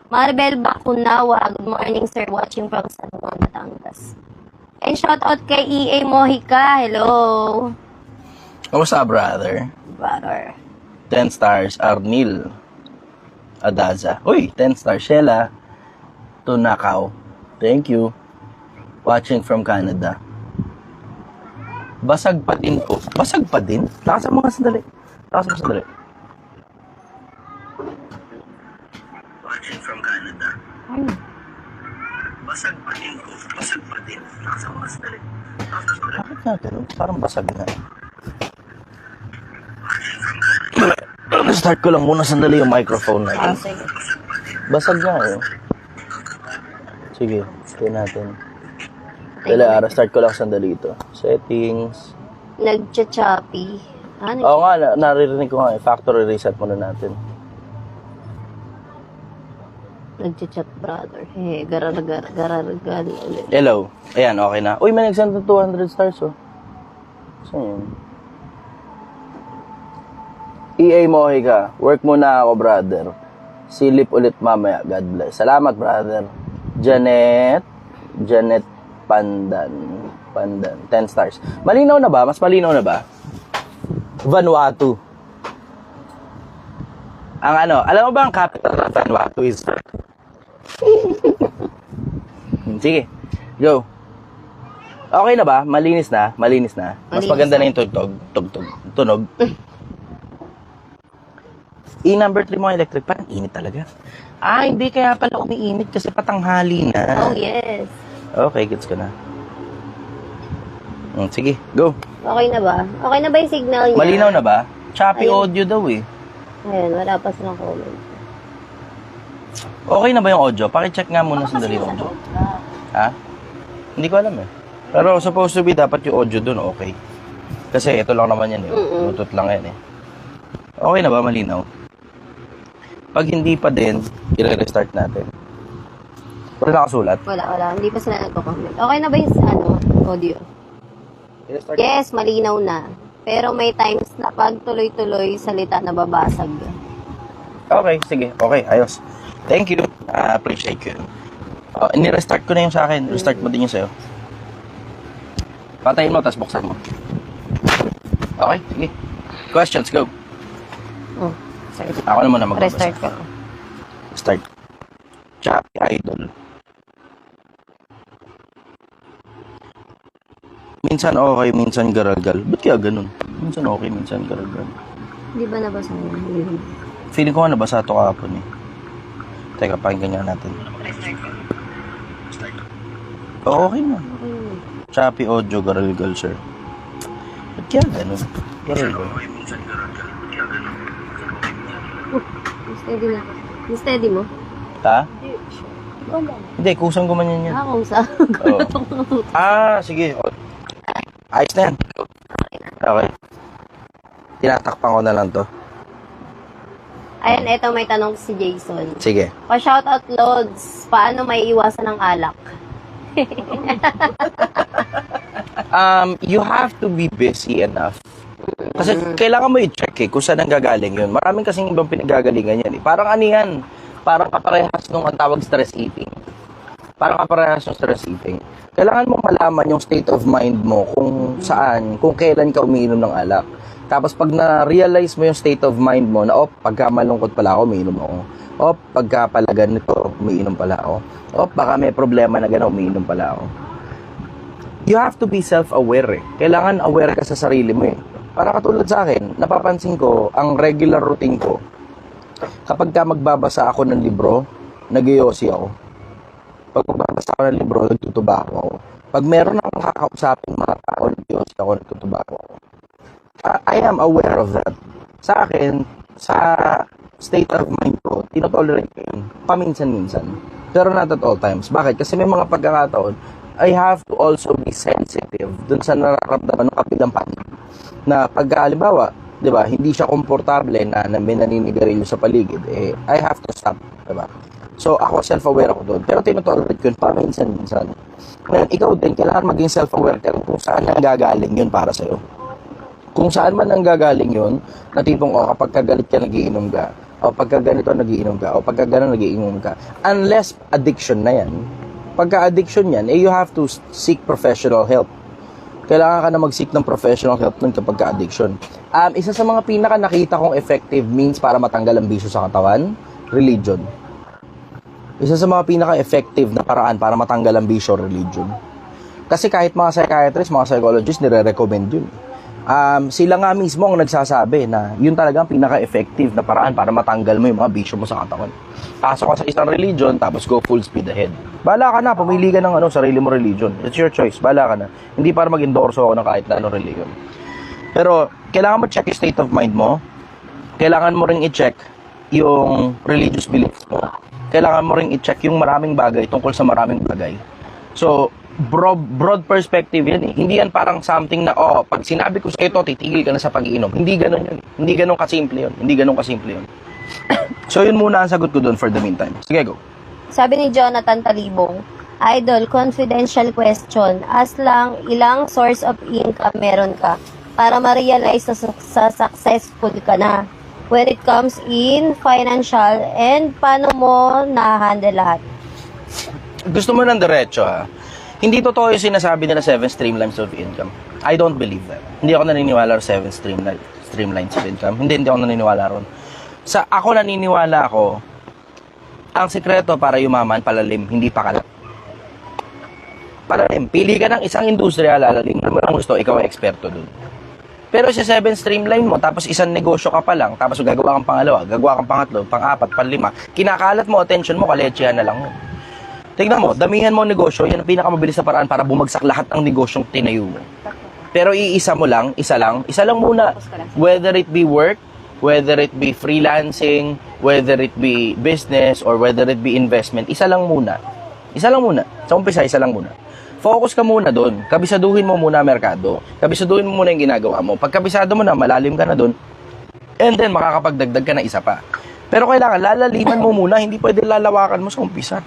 Maribel Bacunawa, good morning, sir, watching from San Juan, Batangas. And shoutout kay EA Mojica, hello. Kamusta, brother? Brother. 10 stars, Arnil Adaza. Uy, 10 stars, Sheila Tunakaw. Thank you. Watching from Canada. Basag pa din po. Basag pa din? Lakas mo nga sandali. Watching from Canada. Basag pa din po. Lakas mo nga sandali. Bakit nga ganun? Parang basag na. Start ko lang muna sandali yung microphone natin. Sige. Basag nga Sige, try natin. Start ko lang sandali ito. Settings. Nagcha-choppy. Oo nga, naririnig ko nga Factory reset muna natin. Nagcha-chat, brother. Garagal ulit. Hello. Ayan, okay na. Uy, may nag-send ng 200 stars Saan yun? EA Mojica. Work muna ako, brother. Silip ulit mamaya. God bless. Salamat, brother. Janet Pandan. 10 stars. Malinaw na ba? Mas malinaw na ba? Vanuatu. Ang alam mo ba ang capital ng Vanuatu is? Sige. Go. Okay na ba? Malinis na? Mas maganda na yung tunog. Number 3 mo electric fan. Init talaga. Hindi kaya pala umiinit kasi patanghali na. Oh, yes. Okay, gets ko na. Sige, go. Okay na ba? Okay na ba yung signal niya? Malinaw na ba? Choppy Ayun. audio daw Ayan, wala pa silang comment. Okay na ba yung audio? Pakicheck nga muna sandali yung audio. Ha? Hindi ko alam Pero supposed to be dapat yung audio dun okay. Kasi ito lang naman yan Bluetooth lang yan Okay na ba? Malinaw? Pag hindi pa din, i-restart natin. Wala nakasulat? Wala. Hindi pa sila nagko-comment. Okay na ba yung audio? I-restart Yes, malinaw na. Pero may times na pag tuloy-tuloy salita na babasag. Okay, sige. Okay, ayos. Thank you. Appreciate you. Ni-restart ko na yung sa akin. Restart mo din yung sa'yo. Patayin mo, tapos buksan mo. Okay, sige. Questions, go. Sorry. Ako naman na magbabasa. Restart ko. Start. Choppy idol. Minsan okay, minsan garagal. Ba't kaya ganun? Minsan okay, minsan garagal. Di ba nabasa mo? Feeling ko nga nabasa ito kahapon Teka, pakinggan nga natin. Oo, okay na. Choppy audio, garalgal, sir. Ba't kaya ganun? Garalgal. Steady na. Steady mo? Ha? Hindi, kusang gumanyan yan. Kung sa... Oo. Sige. Ayos na yan. Okay. Tinatakpan ko na lang to. Ayan, eto may tanong si Jason. Sige. Pa-shoutout loads, paano may iwasan ng alak? You have to be busy enough. Kasi kailangan mo i-check kung saan ang gagaling yun. Maraming kasing ibang pinagagalingan yan. Parang ano yan? Parang kaparehas nung ang tawag stress eating. Parang kaparehas ng stress eating. Kailangan mo malaman yung state of mind mo kung saan, kung kailan ka umiinom ng alak. Tapos pag na-realize mo yung state of mind mo na, pagka malungkot pala ako, umiinom ako. Pagka pala ganito, umiinom pala ako. Baka may problema na gano'n, umiinom pala ako. You have to be self-aware eh. Kailangan aware ka sa sarili mo eh. Para katulad sa akin, napapansin ko, ang regular routine ko, kapag ka magbabasa ako ng libro, nag-yosi ako. Pag magbabasa ako ng libro, nagtutubako ako. Pag meron akong kakausapin mga tao, nag-yosi ako, nagtutubako ako. I am aware of that. Sa akin, sa state of mind ko, tinotolerate ko yun. Paminsan-minsan. Pero not at all times. Bakit? Kasi may mga pagkakataon, I have to also be sensitive dun sa nararamdaman ng kabilang panig. Na pagka, halimbawa, di ba, hindi siya komportable na may naninigarilyo sa paligid, I have to stop. Di ba? So, ako self-aware ako doon. Pero tinotolerate ko yun paminsan-minsan. Ngayon, ikaw din, kailangan maging self-aware ka kung saan ang gagaling yun para sa'yo. Kung saan man ang gagaling yun, na tipong, kapag kagalit ka, nagiinom ka. Pagka ganito, nagiinom ka. Pagka gano'n, nagiinom ka. Unless addiction na yan. Pagka addiction yan, you have to seek professional help. Kailangan ka na mag-seek ng professional help nun kapag ka-addiction. Isa sa mga pinaka nakita kong effective means para matanggal ang bisyo sa katawan, religion. Isa sa mga pinaka-effective na paraan para matanggal ang bisyo, religion. Kasi kahit mga psychiatrists, mga psychologists, nire-recommend yun. Sila nga mismo ang nagsasabi na yun talaga ang pinaka-effective na paraan para matanggal mo yung mga bisyo mo sa katawan. Pasok ka sa isang religion, tapos go full speed ahead. Bahala ka na, pumili ka ng sarili mo religion. It's your choice, bahala ka na. Hindi para mag-endorso ako ng kahit na anong religion. Pero, kailangan mo check yung state of mind mo. Kailangan mo ring i-check yung religious beliefs mo. Kailangan mo ring i-check yung maraming bagay tungkol sa maraming bagay. So, broad perspective yan eh. Hindi yan parang something na, pag sinabi ko sa ito, titigil ka na sa pag-iinom. Hindi ganun yun. Hindi ganun kasimple yun. Hindi ganun kasimple yun. So, yun muna ang sagot ko doon for the meantime. Sige, go. Sabi ni Jonathan Talibong, Idol, confidential question. As lang, ilang source of income meron ka para ma-realize sa successful ka na when it comes in financial and paano mo na-handle lahat? Gusto mo ng diretso ha? Hindi totoo yung sinasabi nila 7 streamlines of income. I don't believe that. Hindi ako naniniwala sa 7 streamlines of income. Hindi ako naniniwala ron. Sa ako naniniwala ako, ang sekreto para yumaman, palalim, hindi pakalat. Palalim. Pili ka ng isang industriya, lalalim. Ano mo gusto, ikaw ay eksperto dun. Pero sa 7 streamline mo, tapos isang negosyo ka pa lang, tapos gagawa kang pangalawa, gagawa kang pangatlo, pang-apat, pang-lima, kinakalat mo, attention mo, kalechehan na lang mo. Tignan mo, damihan mo ang negosyo, yan ang pinakamabilis na paraan para bumagsak lahat ng negosyong tinayo mo. Pero iisa mo lang, isa lang muna. Whether it be work, whether it be freelancing, whether it be business, or whether it be investment, isa lang muna. Isa lang muna. Sa umpisa, isa lang muna. Focus ka muna doon. Kabisaduhin mo muna ang merkado. Kabisaduhin mo muna yung ginagawa mo. Pag kabisado mo na, malalim ka na doon, and then makakapagdagdag ka na isa pa. Pero kailangan, lalaliman mo muna, hindi pwede lalawakan mo sa umpisa.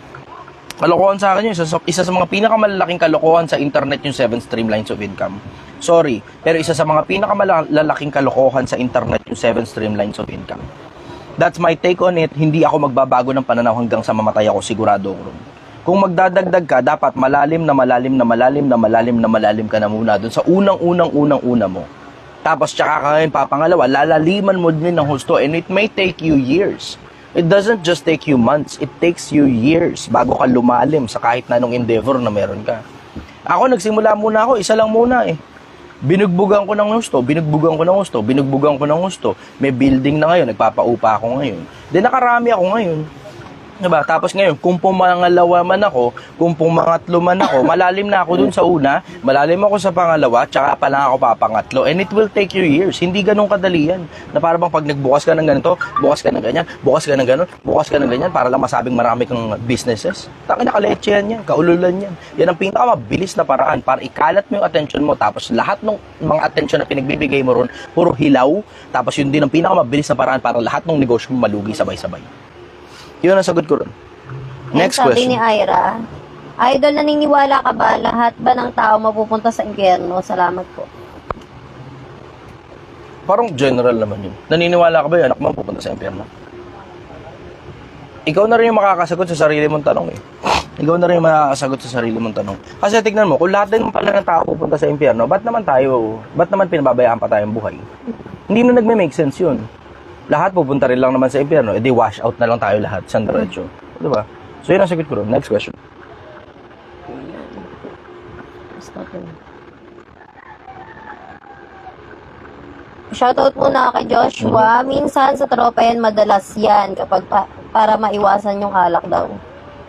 Kalokohan sa akin yun. Isa sa mga pinakamalaking kalokohan sa internet yung 7 streamlines of income. Sorry, pero isa sa mga pinakamalaking kalokohan sa internet yung 7 streamlines of income. That's my take on it. Hindi ako magbabago ng pananaw hanggang sa mamatay ako, sigurado ko ron. Kung magdadagdag ka, dapat malalim ka na muna dun sa unang-una mo. Tapos tsaka ka ngayon papangalawa, lalaliman mo din ng husto, and it may take you years. It doesn't just take you months, it takes you years bago ka lumalim sa kahit na anong endeavor na meron ka. Ako, nagsimula muna ako, isa lang muna eh. Binugbugan ko ng gusto. May building na ngayon, nagpapaupa ako ngayon. Then nakarami ako ngayon. Diba? Tapos ngayon, kung pumangalawa man ako, kung pumangatlo man ako, malalim na ako dun sa una, malalim ako sa pangalawa, tsaka pa lang ako papangatlo. And it will take you years. Hindi ganun kadali yan. Na para bang pag nagbukas ka ng ganito, bukas ka ng ganyan, bukas ka ng ganun, bukas ka ng ganyan, para lang masabing marami kang businesses. Taki nakaleche yan, kaululan yan. Yan ang pinakamabilis na paraan para ikalat mo yung attention mo, tapos lahat ng mga attention na pinagbibigay mo ron, puro hilaw, tapos yun din ang pinakamabilis na paraan para lahat ng negosyo mo malugi sabay-sabay. Yun ang sagot ko ron. Next Sabi question. ni Ira, Idol, naniniwala ka ba lahat ba ng tao mapupunta sa impyerno? Salamat po. Parang general naman yun. Naniniwala ka ba yung anak mo pupunta sa impyerno? Ikaw na rin yung makakasagot sa sarili mong tanong eh. Ikaw na rin yung makakasagot sa sarili mong tanong. Kasi tignan mo, kung lahat din pala ng tao pupunta sa impyerno, ba't naman pinababayaan pa tayong buhay? Hindi na nagme-make sense yun. Lahat pupunta rin lang naman sa impyerno, edi wash out na lang tayo lahat sa diretso. Diba? So yun ang sagot ko ron. Next question. Shoutout muna kay Joshua. Minsan sa tropa yan, madalas yan kapag para maiwasan yung alak daw.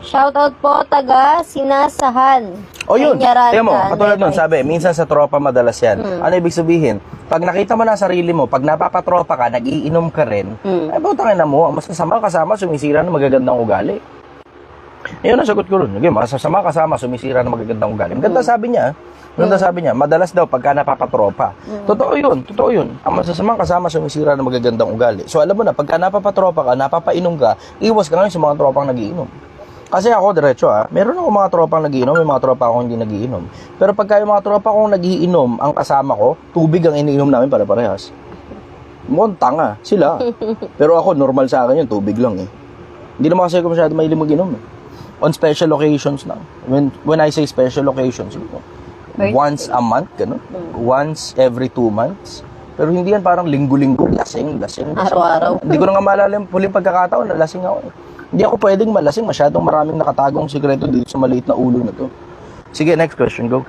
Shoutout po, taga Sinasahan. O yun, Peñaranda, tiyan mo, katulad nun, Levi's. sabi, minsan sa tropa madalas yan. Ano ibig sabihin? Pag nakita mo na sarili mo, pag napapatropa ka, nag-iinom ka rin, ay putangin na mo, masasama kasama, sumisira ng magagandang ugali. Ayun ang sagot ko rin. Okay, masasama kasama, sumisira ng magagandang ugali. Maganda sabi niya, madalas daw pagka napapatropa. Totoo yun. Ang masasamang kasama, sumisira ng magagandang ugali. So alam mo na, pagka napapatropa ka, napapainom ka, iwas ka ngayon sa mga tropang nagiinom. Kasi ako, diretso meron ako mga tropang nagiinom, may mga tropa akong hindi nagiinom. Pero pagka yung mga tropa akong nagiinom, ang kasama ko, tubig ang iniinom namin pare-parehas. Mukhang tanga, sila. Pero ako, normal sa akin yun, tubig lang eh. Hindi naman kasi ako masyado mahilig mag-inom eh. On special occasions lang. When I say special occasions, once a month, gano'n. Once every 2 months. Pero hindi yan parang linggo-linggo, lasing. Araw-araw. Hindi ko na nga maalala yung huling pagkakataon na lasing ako eh. Hindi ako pwedeng malasing, masyadong maraming nakatagong sikreto dito sa maliit na ulo na to. Sige, next question, go.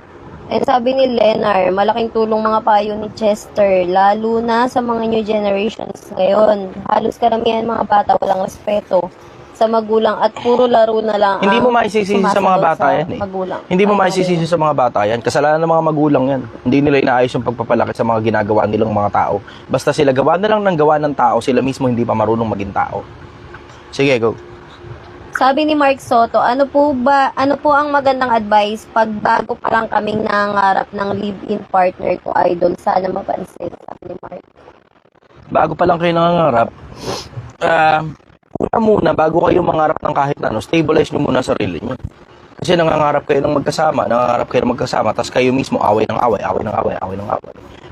And sabi ni Lenar, malaking tulong mga payo ni Chester, lalo na sa mga new generations ngayon. Halos karamihan mga bata walang respeto sa magulang at puro laro na lang. Hindi mo maisisisi sa mga bata yan eh. Magulang. Hindi mo maisisisi sa mga bata yan. Kasalanan ng mga magulang yan. Hindi nila inaayos yung pagpapalaki sa mga ginagawa nilang mga tao. Basta sila gawa na lang ng gawa ng tao, sila mismo hindi pa marunong maging tao. Sige, go. Sabi ni Mark Soto, ano po ang magandang advice pag bago pa lang kaming nangarap ng live-in partner ko, Idol? Sana mapansin, sabi ni Mark. Bago pa lang kayo nangangarap, una muna, bago kayo mangarap ng kahit ano, stabilize nyo muna sarili nyo. Kasi nangangarap kayo ng magkasama, tapos kayo mismo away ng away.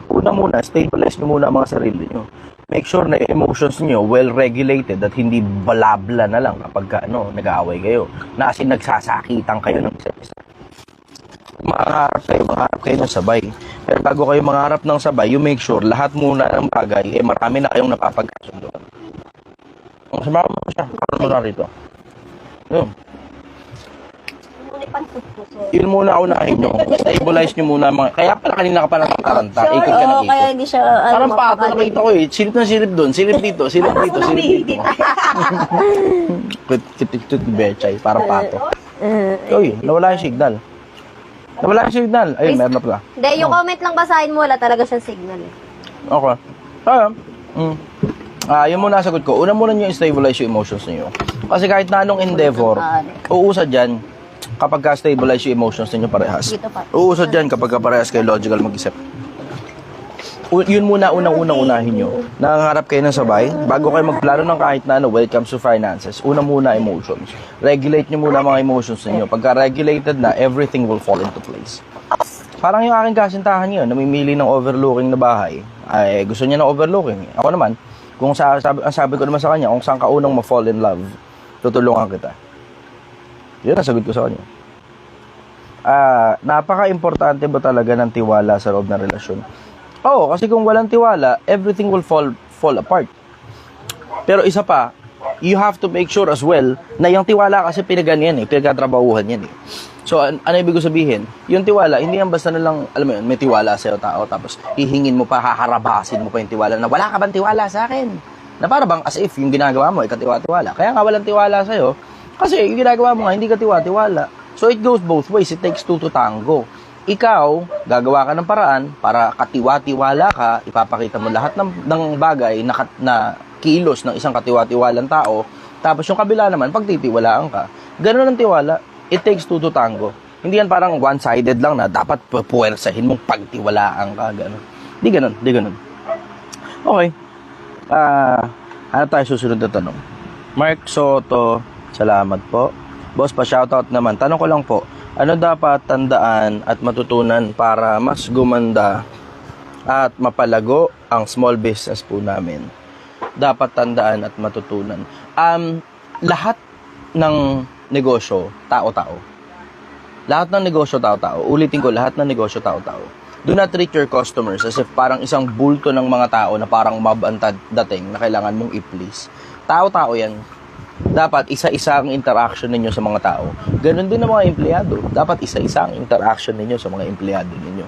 Una muna, stabilize nyo muna ang mga sarili nyo. Make sure na yung emotions nyo well-regulated at hindi balabla na lang kapag nag-aaway kayo. Na as in, nagsasakitan kayo ng isa't isa. Mangarap kayo ng sabay. Pero bago kayo mangarap ng sabay, you make sure lahat muna ng bagay, marami na kayong napapagkasundo. Sumama mo siya, karoon mo na rito. Yun muna unahin nyo. Stabilize nyo muna mga... Kaya pala kanina ka pa nakakaranta. Ikot ka na ikot. Kaya hindi siya... Parang pato nakita ko eh. Silip na silip doon. Silip dito. Kut bechay. Parang pato. Uy, nawala yung signal. Ayun, meron na pala. Hindi, yung comment lang basahin mo, wala talaga siyang signal. Okay. Yun muna sagot ko. Una muna nyo stabilize yung emotions niyo. Kasi kahit na anong endeavor, uusad dyan kapag ka-stabilize yung emotions ninyo parehas. Uusad dyan kapag parehas kayo logical mag-isip. Yun muna unang-unahin nyo. Nangangarap kayo ng sabay. Bago kayo magplano ng kahit na when it comes to finances, una muna emotions. Regulate nyo muna mga emotions ninyo. Pagka-regulated na, everything will fall into place. Parang yung aking kasintahan yun, namimili ng overlooking na bahay. Ay, gusto niya ng overlooking. Ako naman, kung sabi ko naman sa kanya, kung saan ka unang ma-fall in love, tutulungan kita. Yun ang sagot ko sa kanya. Napaka-importante ba talaga ng tiwala sa loob ng relasyon? Oo, kasi kung walang tiwala, everything will fall apart. Pero isa pa, you have to make sure as well na yung tiwala kasi pinagkatrabahuhan yan eh. So, ano ibig ko sabihin? Yung tiwala, hindi yan basta na lang, alam mo yun, may tiwala sa'yo tao, tapos hihingin mo pa, haharabasin mo pa yung tiwala na wala ka bang tiwala sa akin? Na para bang as if yung ginagawa mo, ikatiwa-tiwala. Kaya nga walang tiwala sa'yo, Kasi yung ginagawa mo nga, hindi ka tiwa-tiwala. So it goes both ways. It takes two to tango. Ikaw, gagawa ka ng paraan para katiwa-tiwala ka, ipapakita mo lahat ng bagay na kilos ng isang katiwa-tiwalang tao, tapos yung kabila naman, pagtitiwalaan ka. Ganun ang tiwala. It takes two to tango. Hindi yan parang one-sided lang na dapat puwersahin mong pagtiwalaan ka. Ganun. Di ganun. Okay. Ano tayo susunod na tanong? Mark Soto, salamat po. Boss, pa-shoutout naman. Tanong ko lang po, ano dapat tandaan at matutunan para mas gumanda at mapalago ang small business po namin? Dapat tandaan at matutunan. Lahat ng negosyo, tao-tao. Lahat ng negosyo, tao-tao. Ulitin ko, lahat ng negosyo, tao-tao. Do not treat your customers as if parang isang bulto ng mga tao na parang mabantad dating na kailangan mong i-please. Tao-tao yan. Dapat isa-isa ang interaction ninyo sa mga tao. Ganon din ang mga empleyado. Dapat isa-isa ang interaction ninyo sa mga empleyado ninyo.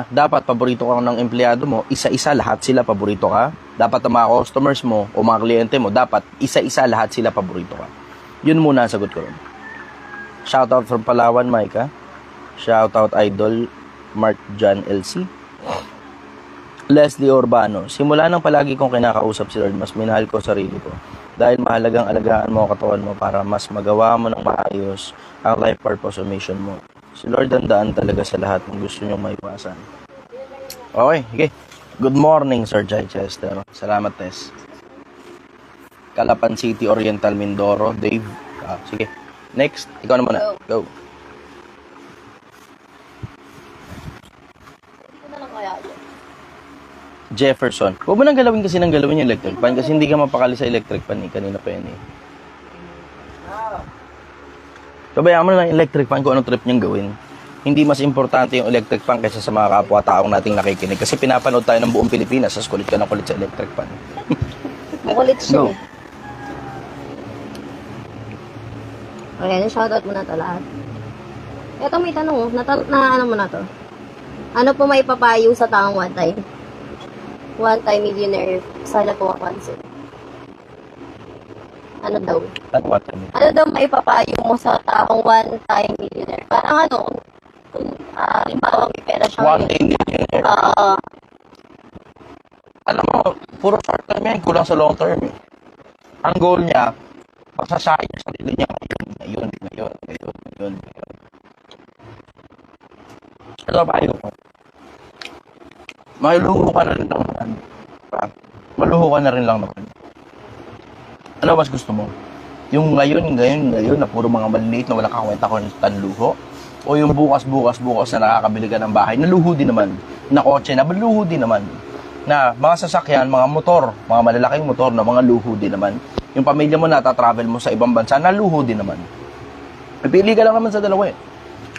Dapat paborito ka ng empleyado mo, isa-isa lahat sila paborito ka. Dapat ang mga customers mo o mga kliyente mo, dapat isa-isa lahat sila paborito ka. Yun muna ang sagot ko ron. Shoutout from Palawan, Mike, ha? Shoutout Idol Mark John LC. Leslie Urbano, simula nang palagi kong kinakausap si Lord, mas minahal ko sarili ko. Dahil mahalagang alagaan mo ang katawan mo para mas magawa mo ng maayos ang life purpose o mission mo. Si Lord ang daan talaga sa lahat ng gusto niyong maiwasan. Okay, okay. Good morning, Sir Jai Chester. Salamat, Tess. Calapan City, Oriental, Mindoro. Dave. Sige. Next, ikaw na muna. Go. Jefferson. Huwag mo nang galawin kasi nang galawin yung electric fan kasi hindi ka mapakali sa electric fan eh. Kanina pa yan eh. Pabayaan mo na lang electric fan kung anong trip niyang gawin. Hindi mas importante yung electric fan kaysa sa mga kapwa-taong nating nakikinig. Kasi pinapanood tayo ng buong Pilipinas. Sas kulit ka ng kulit sa electric fan. Makulit siya Go. eh. Okay, shoutout mo na to lahat. Ito may tanong, ano mo na to? Ano po may papayo sa taong one-time millionaire? Sana po mapansin. Ano daw? Ano daw may papayo mo sa taong one-time millionaire? Parang ano, kung halimbawa may pera siya. One-time millionaire? Alam mo, puro short term yan, kulang sa long term eh. Ang goal niya, pagsasaya niya sa sarili niya ngayon. Ano ba yun? Maluho ka na rin lang naman. Maluho ka na rin lang naman. Ano mas gusto mo? Yung ngayon na puro mga maliliit na wala kang kwenta luho? O yung bukas na nakakabili ka ng bahay na luho din naman? Na kotse na luho din naman? Na mga sasakyan, mga motor, mga malalaking motor na mga luho din naman? Yung pamilya mo nata-travel mo sa ibang bansa na luho din naman? Pipili ka lang naman sa dalawa eh.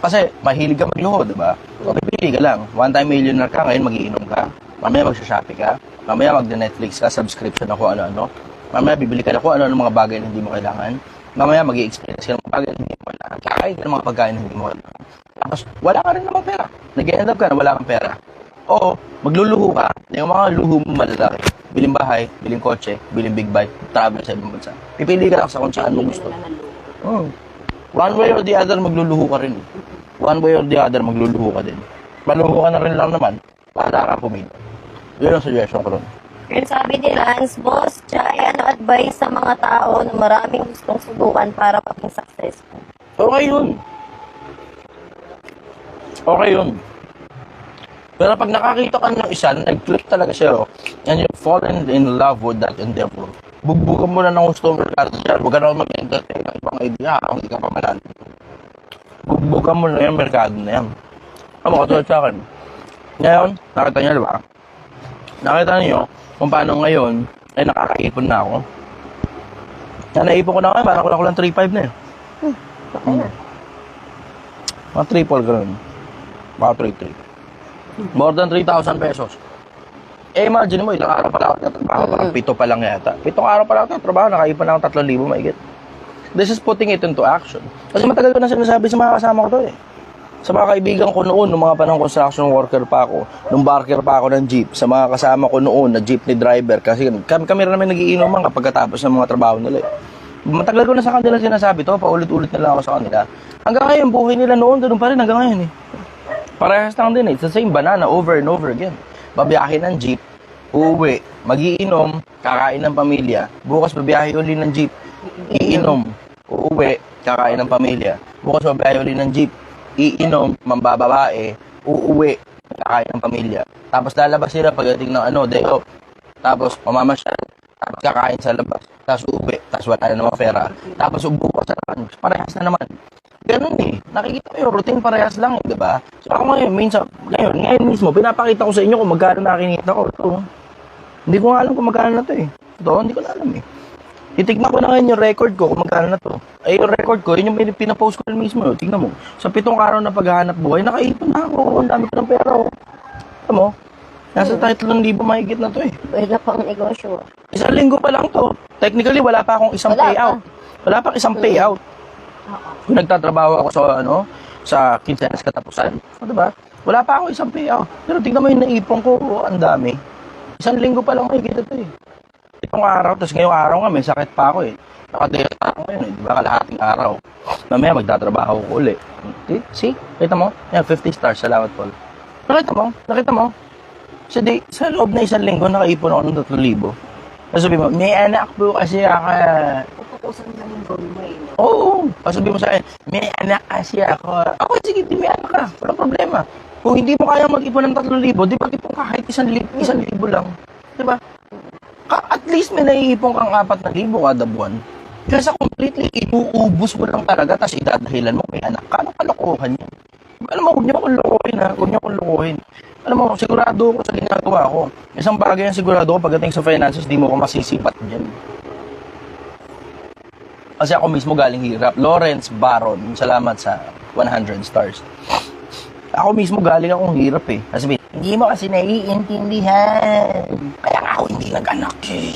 Kasi mahilig ka magluho, diba? So, pipili ka lang. One-time millionaire ka, ngayon magiinom ka. Mamaya magsha-shopping ka. Mamaya mag-Netflix ka, subscription na kung ano-ano. Mamaya bibili ka na kung ano-ano mga bagay na hindi mo kailangan. Mamaya mag-i-experience ka ng mga bagay na hindi mo kailangan. Kakain ka ng mga pagkain na hindi mo kailangan. Tapos, wala ka rin namang pera. Nag-end up ka na wala kang pera. Oo, magluluho ka. Yung mga luho mo malalaki. Biling bahay, biling kotse, biling big bike, travel sa ibang bansa. Pipili ka lang sa kung saan mo gusto. One way or the other, magluluho ka rin. One way or the other, magluluho ka din. Maluho ka na rin lang naman, para ka pumili. Yun ang suggestion ko rin. Yung sabi ni Lance, Boss Jai, ano advice sa mga tao na maraming gustong subukan para maging successful? Okay yun. Pero pag nakakita ka ng isa, nag-click talaga siya, and you fallen in love with that endeavor, bugbugan mo na ng gusto merkado siya. Huwag ka naman mag-entertain ng ibang idea kung hindi ka pa malan. Bugbugan mo na yung merkado na yan. Ano, katulad sa akin. Ngayon, nakita niyo, di ba? Nakita niyo kung paano ngayon, ay nakakaipon na ako. Naipon ko na ngayon, parang kulang 3.5 na eh. Okay na. Mga triple gano'n. Mga 3.3. More than 3,000 pesos. Eh, imagine mo, ilang araw pa lang ako nagtatrabaho. Parang 7 pa lang yata. 7 araw pa lang ako nagtatrabaho, nakaipon na akong 3,000 maigit. This is putting it into action. Kasi matagal ko na sinasabi sa mga kasama ko to eh. Sa mga kaibigan ko noon, nung mga panahon construction worker pa ako, nung barker pa ako ng jeep, sa mga kasama ko noon na jeepney driver, kasi kami rin namin nagiinuman kapag katapos ng mga trabaho nila eh. Matagal ko na sa kanila sinasabi to, paulit-ulit na lang ako sa kanila. Hanggang ngayon, buhay nila noon, ganun pa rin hanggang ngayon eh. Parehas lang din eh. It's the same banana over and over again. Babiyahe ng jeep, uuwi, magiinom, kakain ng pamilya. Bukas babiyahe uli ng jeep, iinom, uuwi, kakain ng pamilya. Bukas babiyahe uli ng jeep, iinom, mambababae, uuwi, kakain ng pamilya. Tapos lalabas sila pagdating ng day off. Tapos mamamasyal, tapos kakain sa labas, tapos uuwi, tapos wala na naman pera. Tapos bukas na naman, parehas na naman. Ganun eh. Nakikita ko yung routine parehas lang eh, di ba? So ako ngayon, ngayon mismo, pinapakita ko sa inyo kung magkano nakinita ko. Ito. Hindi ko nga alam kung magkano na to eh. Ito, hindi ko na alam eh. Titignan ko na ngayon yung record ko kung magkano na to. Ay, yung record ko, yun yung pinapost ko mismo. Tignan mo. Sa 7 araw na paghahanap buhay, nakaipon na ako. Ang dami ko ng pera. Alam mo? Nasa 3,000 mahigit na to eh. Pwede pang negosyo. 1 linggo pa lang to. Technically, wala pa akong isang payout. Wala pa isang payout. Kung nagtatrabaho ako sa quincenas katapusan. O, diba? Wala pa ako isang payout. Pero tingnan mo yung naipon ko, ang dami. 1 linggo pa lang makikita ito eh. Itong araw, tapos ngayong araw nga, may sakit pa ako eh. Nakadelta ako ngayon eh, diba? Kalahating araw. Mamaya magtatrabaho ko ulit. See? Kita mo? Yan, 50 stars. Salamat, Paul. Nakita mo? Sa loob na 1 linggo, nakaipon ako ng 3,000. Tapos sabi mo, may anak po kasi ako. Pupukusan na yung goal mo eh. Oo. Sabi mo sa akin, may anak kasi ako. Ako, sige, di may anak ka. Walang problema. Kung hindi mo kaya mag-ipon ng 3,000, di mag-ipon ka kahit 1,000 lang. Diba? At least may naiipon kang 4,000 kada buwan. Kasi completely, inuubos mo lang talaga, tapos idadahilan mo, may anak ka. Anong kalokohan yan? Alam mo, huwag niyo akong lokohin ha. Huwag niyo akong lokohin. Alam mo, sigurado ko sa ginagawa ko. Isang bagay ang sigurado ko pagdating sa finances, di mo ko masisipat dyan. Kasi ako mismo galing hirap. Lawrence Baron, salamat sa 100 stars. Ako mismo galing akong hirap eh. Kasi hindi mo kasi naiintindihan. Kaya nga ako hindi nag-anak eh.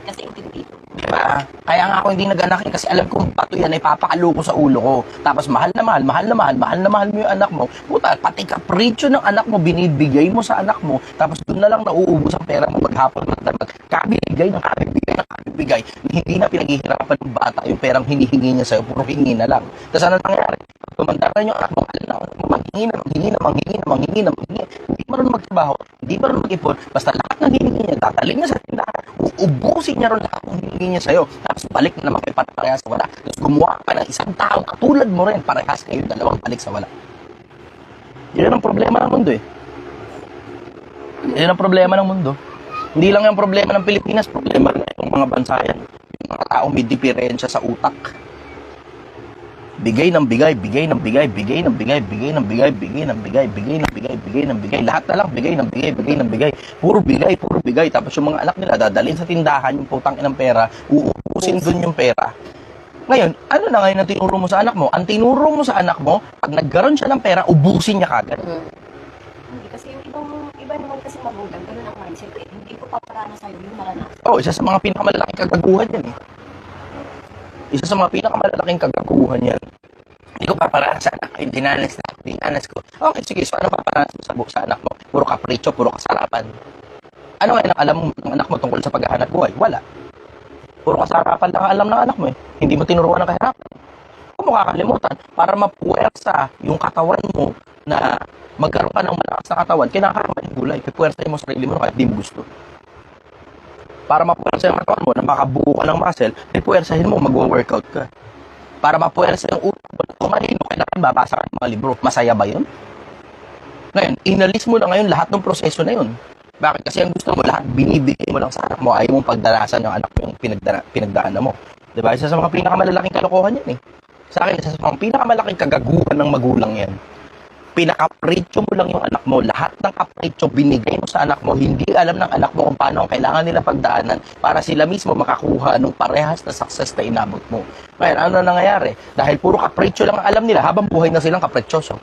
Kasi intindi. Diba? Kaya nga ako hindi nag-anak eh. Kasi alam ko, pato yan ay papakalo ko sa ulo ko. Tapos mahal na mahal mo yung anak mo. Puta, pati kapritsyo ng anak mo, binibigay mo sa anak mo. Tapos doon na lang nauubos ang pera mo maghapon magdamag. Kabibigay. Hindi na pinaghihirapan ng bata yung perang hinihingi niya sa'yo. Puro hingi na lang. Tapos ano nangyari? Tumanda na yung anak mo, manghingi. Hindi marunong magtrabaho, hindi marunong mag-ipon. Basta lahat ng hinihingi niya, tataling niya sa tindahan. Uubusin niya rin lahat ng hinihingi niya sa'yo. Tapos balik na naman kayo parehas sa wala. Tapos gumawa ka ng isang tao katulad mo rin, parehas kayo dalawang balik sa wala. Yan ang problema ng mundo eh. Yan ang problema ng mundo. Hindi lang yung problema ng Pilipinas, problema rin ng mga bansa yan. Yung mga taong may diferensya sa utak. Bigay ng bigay. Lahat na lang bigay ng bigay. Puro bigay. Tapos yung mga anak nila dadalhin sa tindahan yung putang inang pera, uubusin dun yung pera. Ngayon, ano na ngayon ang tinuro mo sa anak mo? Ang tinuro mo sa anak mo, pag nagkaroon siya ng pera, ubusin niya kagad. Hindi kasi yung iba naman kasi magulang, ganun ang mindset eh. Hindi ko paparana sa'yo yung maranasan. Oh, isa sa mga pinakamalaking kagaguhan yan eh. Isa sa mga pinakamalaking kagaguhan yan. Hindi ko paparaan sa anak ko. Dinanas ko. Okay, sige. So, ano paparaan mo sa anak mo? Puro kapritsyo, puro kasarapan. Ano ngayon ang alam ng anak mo tungkol sa paghahanap buhay? Wala. Puro kasarapan lang ang alam ng anak mo eh. Hindi mo tinuruan ng kahirapan. Kung mo kakalimutan, para mapuwersa yung katawan mo na magkaroon ka ng malakas na katawan, kinakain mo yung gulay. Pipuwersa mo sarili mo kahit di mo gusto. Para mapuwersa yung katawan mo na makabuo ka ng muscle, pipuwersahin mo, mag-workout ka. Para mapuwersa yung utak mo, kumarino, kailangan babasa ka ng mga libro. Masaya ba yun? Ngayon, inalis mo na ngayon lahat ng proseso na yun. Bakit? Kasi ang gusto mo, lahat binibigay mo lang sa anak mo, ayaw mong pagdarasan ng anak mo yung pinagdaanan mo. Diba? Isa sa mga pinakamalalaking kalokohan yan eh. Sa akin, isa sa mga pinakamalaking kagaguhan ng magulang yan. Pinakapritsyo mo lang yung anak mo. Lahat ng kapritsyo binigay mo sa anak mo. Hindi alam ng anak mo kung paano ang kailangan nila pagdaanan para sila mismo makakuha ng parehas na success na inabot mo. Ngayon, ano nangyayari? Dahil puro kapritsyo lang ang alam nila, habang buhay na silang kapritsoso.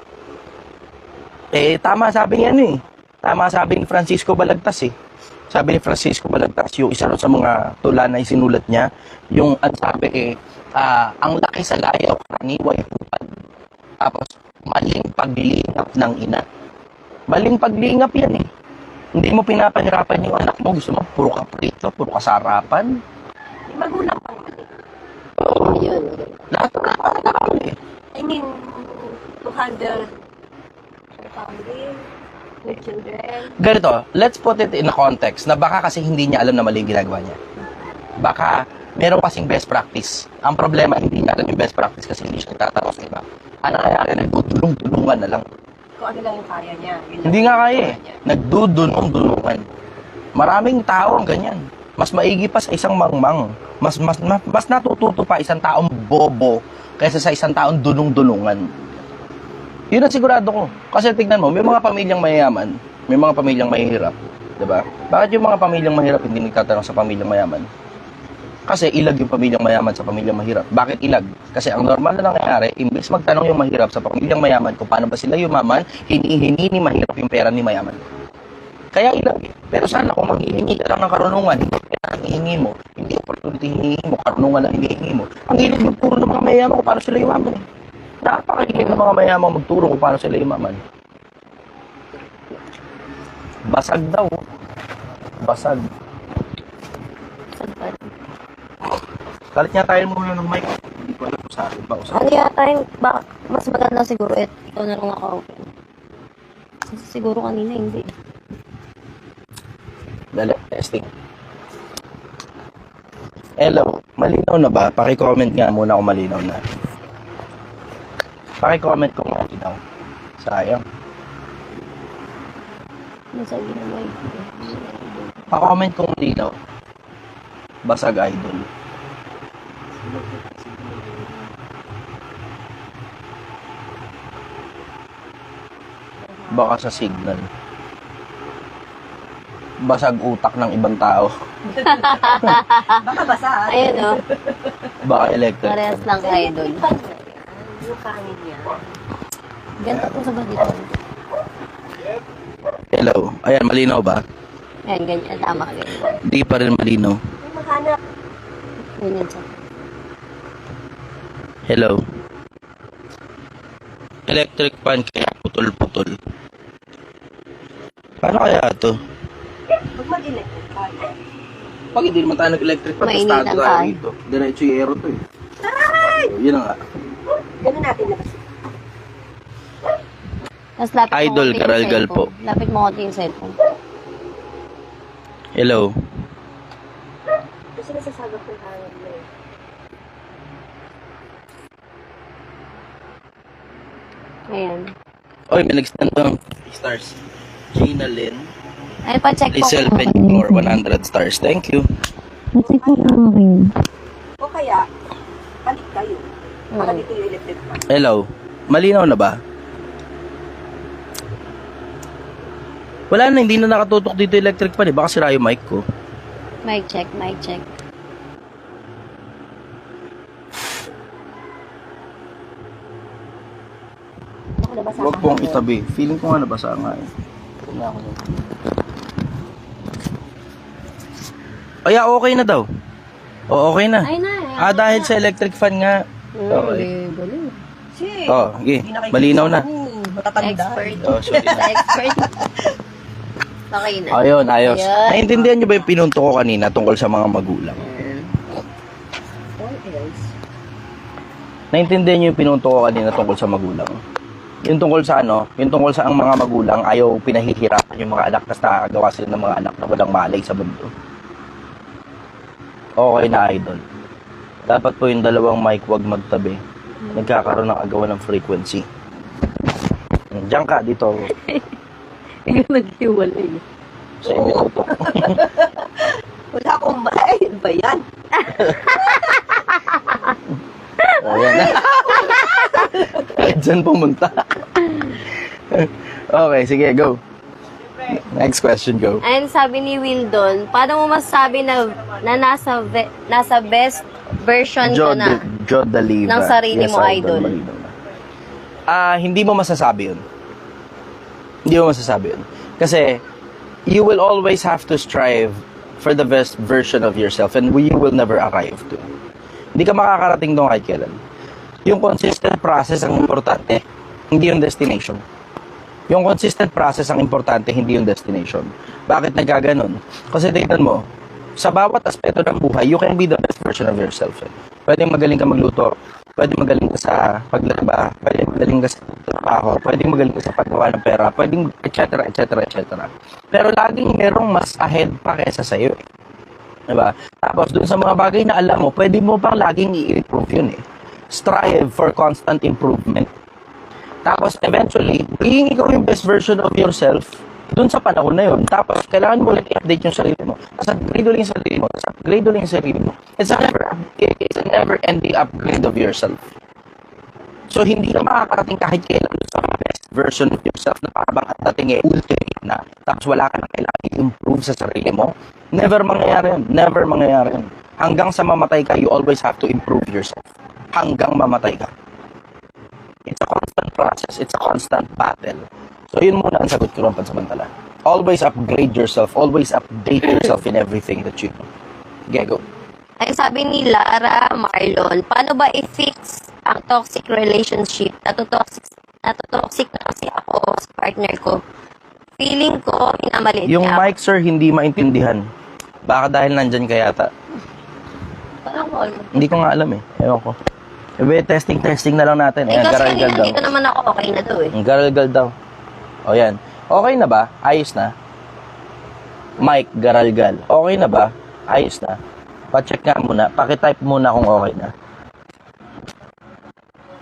Eh, tama sabi niya eh. Tama sabi ni Francisco Balagtas eh. Sabi ni Francisco Balagtas, yung isa sa mga tula na isinulat niya, yung ang sabi ang laki sa layaw, karaniway hupad. Tapos, maling paglingap ng ina. Maling paglingap yan eh. Hindi mo pinapahirapan yung anak mo. Gusto mo, puro kaprito, puro kasarapan. Magulang pang mali. Lahat ng tao nagkakamali. I mean, to handle the family, the children. Ganito, let's put it in a context na baka kasi hindi niya alam na mali yung ginagawa niya. Baka meron kasing best practice. Ang problema, hindi niya alam yung best practice kasi hindi siya nagtatanong sa iba. Ano kaya nagdudulong-dulungan na lang. Kung ano lang yung kaya niya. Yun lang Hindi nga yung kaya eh. niya. Nagdudulong-dulungan. Maraming tao ang ganyan. Mas maigi pa sa isang mangmang. Mas natututo pa isang taong bobo kaysa sa isang taong dulong-dulungan. Yun ang sigurado ko. Kasi tignan mo, may mga pamilyang mayayaman, may mga pamilyang mahihirap. Diba? Bakit yung mga pamilyang mahirap hindi nagtatanong sa pamilyang mayaman? Kasi ilag yung pamilyang mayaman sa pamilyang mahirap. Bakit ilag? Kasi ang normal na nangyayari, imbes magtanong yung mahirap sa pamilyang mayaman kung paano ba sila yumaman, hinihingi ni mahirap yung pera ni mayaman. Kaya ilag eh. Pero sana kung maghihingi ka lang ng karunungan, hindi pera ang hihingi mo, hindi opportunity hihingi mo, karunungan lang hinihingi mo. Ang hilig yung puro ng mga mayaman kung paano sila yumaman eh. Napakahilig ng mga mayaman magturo kung paano sila yumaman. Basag daw. Basag. Kalit niya tayo muna ng mic. Hindi ko alam kung sa akin ba o sa Ano yata yung, mas maganda siguro ikaw na lang naka-open. Kasi siguro kanina hindi. Dali, testing. Hello, malinaw na ba? Paki-comment nga muna kung malinaw na. Paki-comment kung malinaw. Sayang. Nasabi na may. Pa-comment kung malinaw. Basag idol. Baka sa signal. Basag utak ng ibang tao. Baka basa. Ayun o. Baka electric. Parehas lang idol. Yung kanin niya. Ganito po sa dito. Hello. Ayan, malinaw ba? Ayan, ganyan. Tama ka ganyan. Di pa rin malinaw. Yung mahanap. Ganyan siya. Hello. Electric fan kaya putol-putol. Paano kaya ito? Pag mag-electric ka. Pag hindi naman tayo nag-electric fan, Mainitan testado tayo tayo. dito. Diretso yung aero to eh. So, yun na nga. Ganun natin labas. Tapos lapit mo Idol, konti yung Karalgal cellphone. po. Lapit mo konti yung cellphone. Hello. Kasi nasasagap ng hangin mo eh. Ayan. Oy, may nag-stand ng stars. Gina Lynn. Ay, pa-check po. Lizelle Peñor, 100 stars. Thank you. Pa-check po kung okay. O kaya, palit kayo. Baka Hmm. dito yung electric pa. Hello. Malinaw na ba? Wala na, hindi na nakatutok dito yung electric fan eh. Baka sira yung mic ko. Mic check, mic check. Ako nabasa. Huwag pong itabi. Feeling ko nga nabasa nga eh. Tingnan ko yun. Ay, okay na daw. O, okay na. Ay na. Dahil sa electric fan nga. Okay. Galing. Shit. Oh, okay. Malinaw na. Matatanda. Expert. Oh, sorry na. Expert. Okay na. Ayun, ayos. Ayan. Naintindihan niyo ba yung pinunto ko kanina tungkol sa mga magulang? What else? Naintindihan niyo yung pinunto ko kanina tungkol sa magulang? Yung tungkol sa ano? Yung tungkol sa ang mga magulang ayaw pinahihirapan yung mga anak kasi nakagawa sila ng mga anak na walang malay sa mundo. Okay na, idol. Dapat po yung dalawang mic wag magtabi. Nagkakaroon ng agawan ng frequency. Diyan ka, dito ako. Ikaw naghiwalay. Sa inyo to. Wala akong bayad ba yan? Ayan na. Kahit dyan pumunta. Okay, sige, go. Next question, go. And sabi ni Wildon, paano mo masasabi na nasa best version ka na? Jod Daliva. ng sarili mo, idol. malinaw na. Hindi mo masasabi yun. Hindi mo masasabi yun. Kasi, you will always have to strive for the best version of yourself and you will never arrive to. Hindi ka makakarating doon kahit kailan. Yung consistent process ang importante, hindi yung destination. Yung consistent process ang importante, hindi yung destination. Bakit nagkaganon? Kasi tignan mo, sa bawat aspeto ng buhay, you can be the best version of yourself. Pwedeng magaling ka magluto. Pwedeng magaling ka sa paglalaba. Pwedeng magaling ka sa trabaho. Pwedeng magaling ka sa paggawa ng pera. Pwedeng etc. Pero laging merong mas ahead pa kesa sa'yo. Diba? Tapos dun sa mga bagay na alam mo, pwede mo pang laging i-improve yun eh. Strive for constant improvement. Tapos eventually, magiging ikaw yung best version of yourself dun sa panahon na yun. Tapos kailangan mo ulit i-update yung sarili mo. Tapos upgrade ulit yung sarili mo. Tapos upgrade ulit yung sarili mo. It's a never-ending upgrade of yourself. So hindi ka makakarating kahit kailan sa best version of yourself na parang at dating ultimate na. Tapos wala ka na kailangan i-improve sa sarili mo. Never mangyayari yun. Never mangyayari yun. Hanggang sa mamatay ka, you always have to improve yourself. Hanggang mamatay ka. It's a constant process. It's a constant battle. So, yun muna ang sagot ko ng pansamantala. Always upgrade yourself. Always update yourself in everything that you do. Okay, go. Ay sabi ni Lara Marlon, paano ba i-fix ang toxic relationship? Natotoxic na kasi ako sa partner ko. Feeling ko, minamaliit Yung niya mic, sir, hindi maintindihan. Baka dahil nandyan ka yata. Parang all. Hindi ko nga alam eh. Ewan ko. Ebe, testing na lang natin. Eh, Ayan, kasi garalgal kanina daw. dito naman ako, okay na to eh. Ang garalgal daw. O yan. Okay na ba? Ayos na. Mike, garalgal. Okay na ba? Ayos na. Pa-check nga muna. Pakitype muna kung okay na.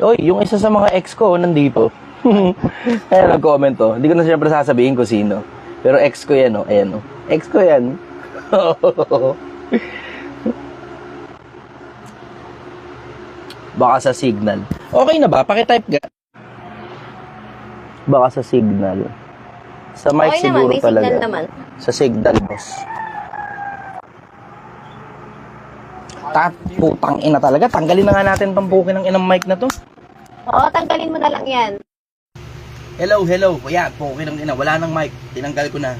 Oy, yung isa sa mga ex ko, nandito. Ayan, nag-comment oh. Hindi ko na siyempre sasabihin ko sino. Pero ex ko yan oh. Ayan oh. Ex ko yan. Baka sa signal. Okay na ba? Pakitype ga. Baka sa signal. Sa mic Okay naman, siguro may talaga. signal naman. Sa signal, boss. Putang ina talaga. Tanggalin na nga natin pampukin ng inang mic na to. Oo, tanggalin mo na lang yan. Hello. Ayan, pukin ng ina. Wala nang mic. Tinanggal ko na.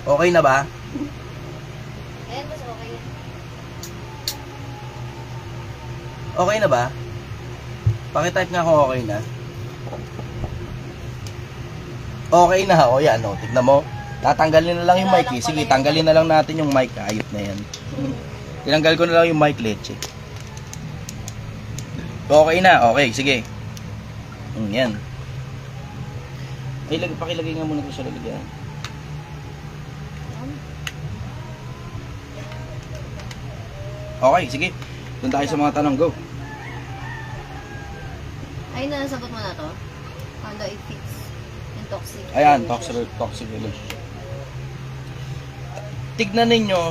Okay na ba? Ayan, mas okay. Okay na ba? Pakitype nga kung okay na. Okay na. O yan, o. Tignan mo. Tatanggalin na lang yung mic eh. Sige, tanggalin na lang natin yung mic. Ayot na yan. Tinanggal ko na lang yung mic, leche. Okay na. Okay, sige. Yan. Pakilagay nga muna ito sa lalagyan. Okay, sige. Doon tayo sa mga tanong. Go. Ay, nasagot mo na to? Paano i-fix yung toxic Ayan, relationship? toxic relationship. Tignan ninyo,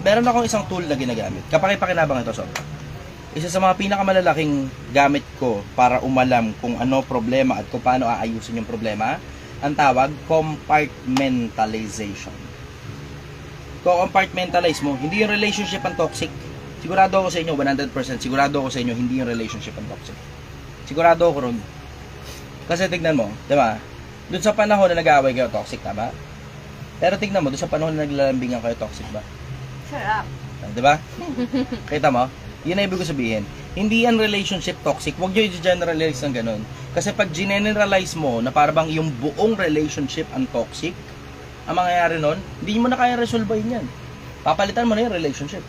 meron akong isang tool na ginagamit. Kapaki-pakinabang ito, sobra. Isa sa mga pinakamalalaking gamit ko para umalam kung ano problema at kung paano aayusin yung problema, ang tawag, compartmentalization. Compartmentalize mo, hindi yung relationship ang toxic. Sigurado ako sa inyo, 100%, sigurado ako sa inyo, hindi yung relationship ang toxic. Sigurado ako ron. Kasi tignan mo, di ba? Doon sa panahon na nag-aaway kayo, toxic, tama? Pero tignan mo, doon sa panahon na naglalambingan kayo, toxic ba? Sarap. Di ba? Kita mo? Yun na ibig ko sabihin. Hindi yan relationship toxic. Huwag nyo i-generalize ng ganun. Kasi pag generalize mo na parang yung buong relationship ang toxic, ang mangyayari nun, hindi mo na kaya resolvehin yan. Papalitan mo na yung relationship.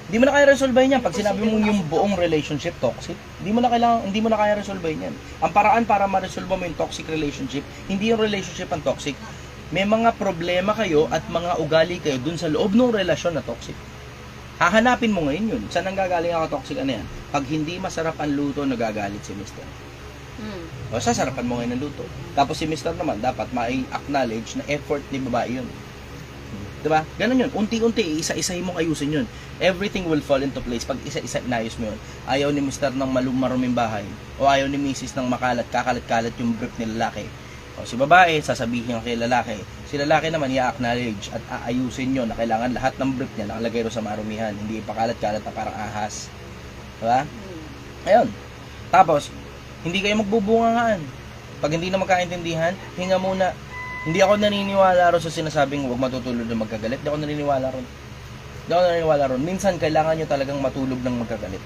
Hindi mo na kaya resolvehin yan. Pag sinabi mo yung buong relationship toxic, hindi mo na kaya resolvehin yan. Ang paraan para ma-resolve mo yung toxic relationship, hindi yung relationship ang toxic. May mga problema kayo at mga ugali kayo dun sa loob ng relasyon na toxic. Hahanapin mo ngayon yun. Saan nanggagaling ako toxic? Ano yan? Pag hindi masarap ang luto, nagagalit si Mr. O sasarapan mo ngayon ng luto. Tapos si Mr. naman, dapat ma-acknowledge na effort ni babae yun. Diba? Ganun yun. Unti-unti, isa-isahin mong ayusin yun. Everything will fall into place pag isa-isa inayos mo yun. Ayaw ni Mr. ng maruming bahay. O ayaw ni Mrs. ng kakalat-kalat yung brief ni lalaki. O si babae, sasabihin kay lalaki. Si lalaki naman, i-acknowledge at aayusin nyo na kailangan lahat ng brief niya nakalagay ro sa marumihan. Hindi ipakalat-kalat na parang ahas. Diba? Ayun. Tapos, hindi kayo magbubungangaan. Pag hindi na magkaintindihan, hinga muna. Hindi ako naniniwala ron sa sinasabing huwag matutulog na magkagalit. Hindi ako naniniwala ron. Minsan, kailangan nyo talagang matulog ng magkagalit.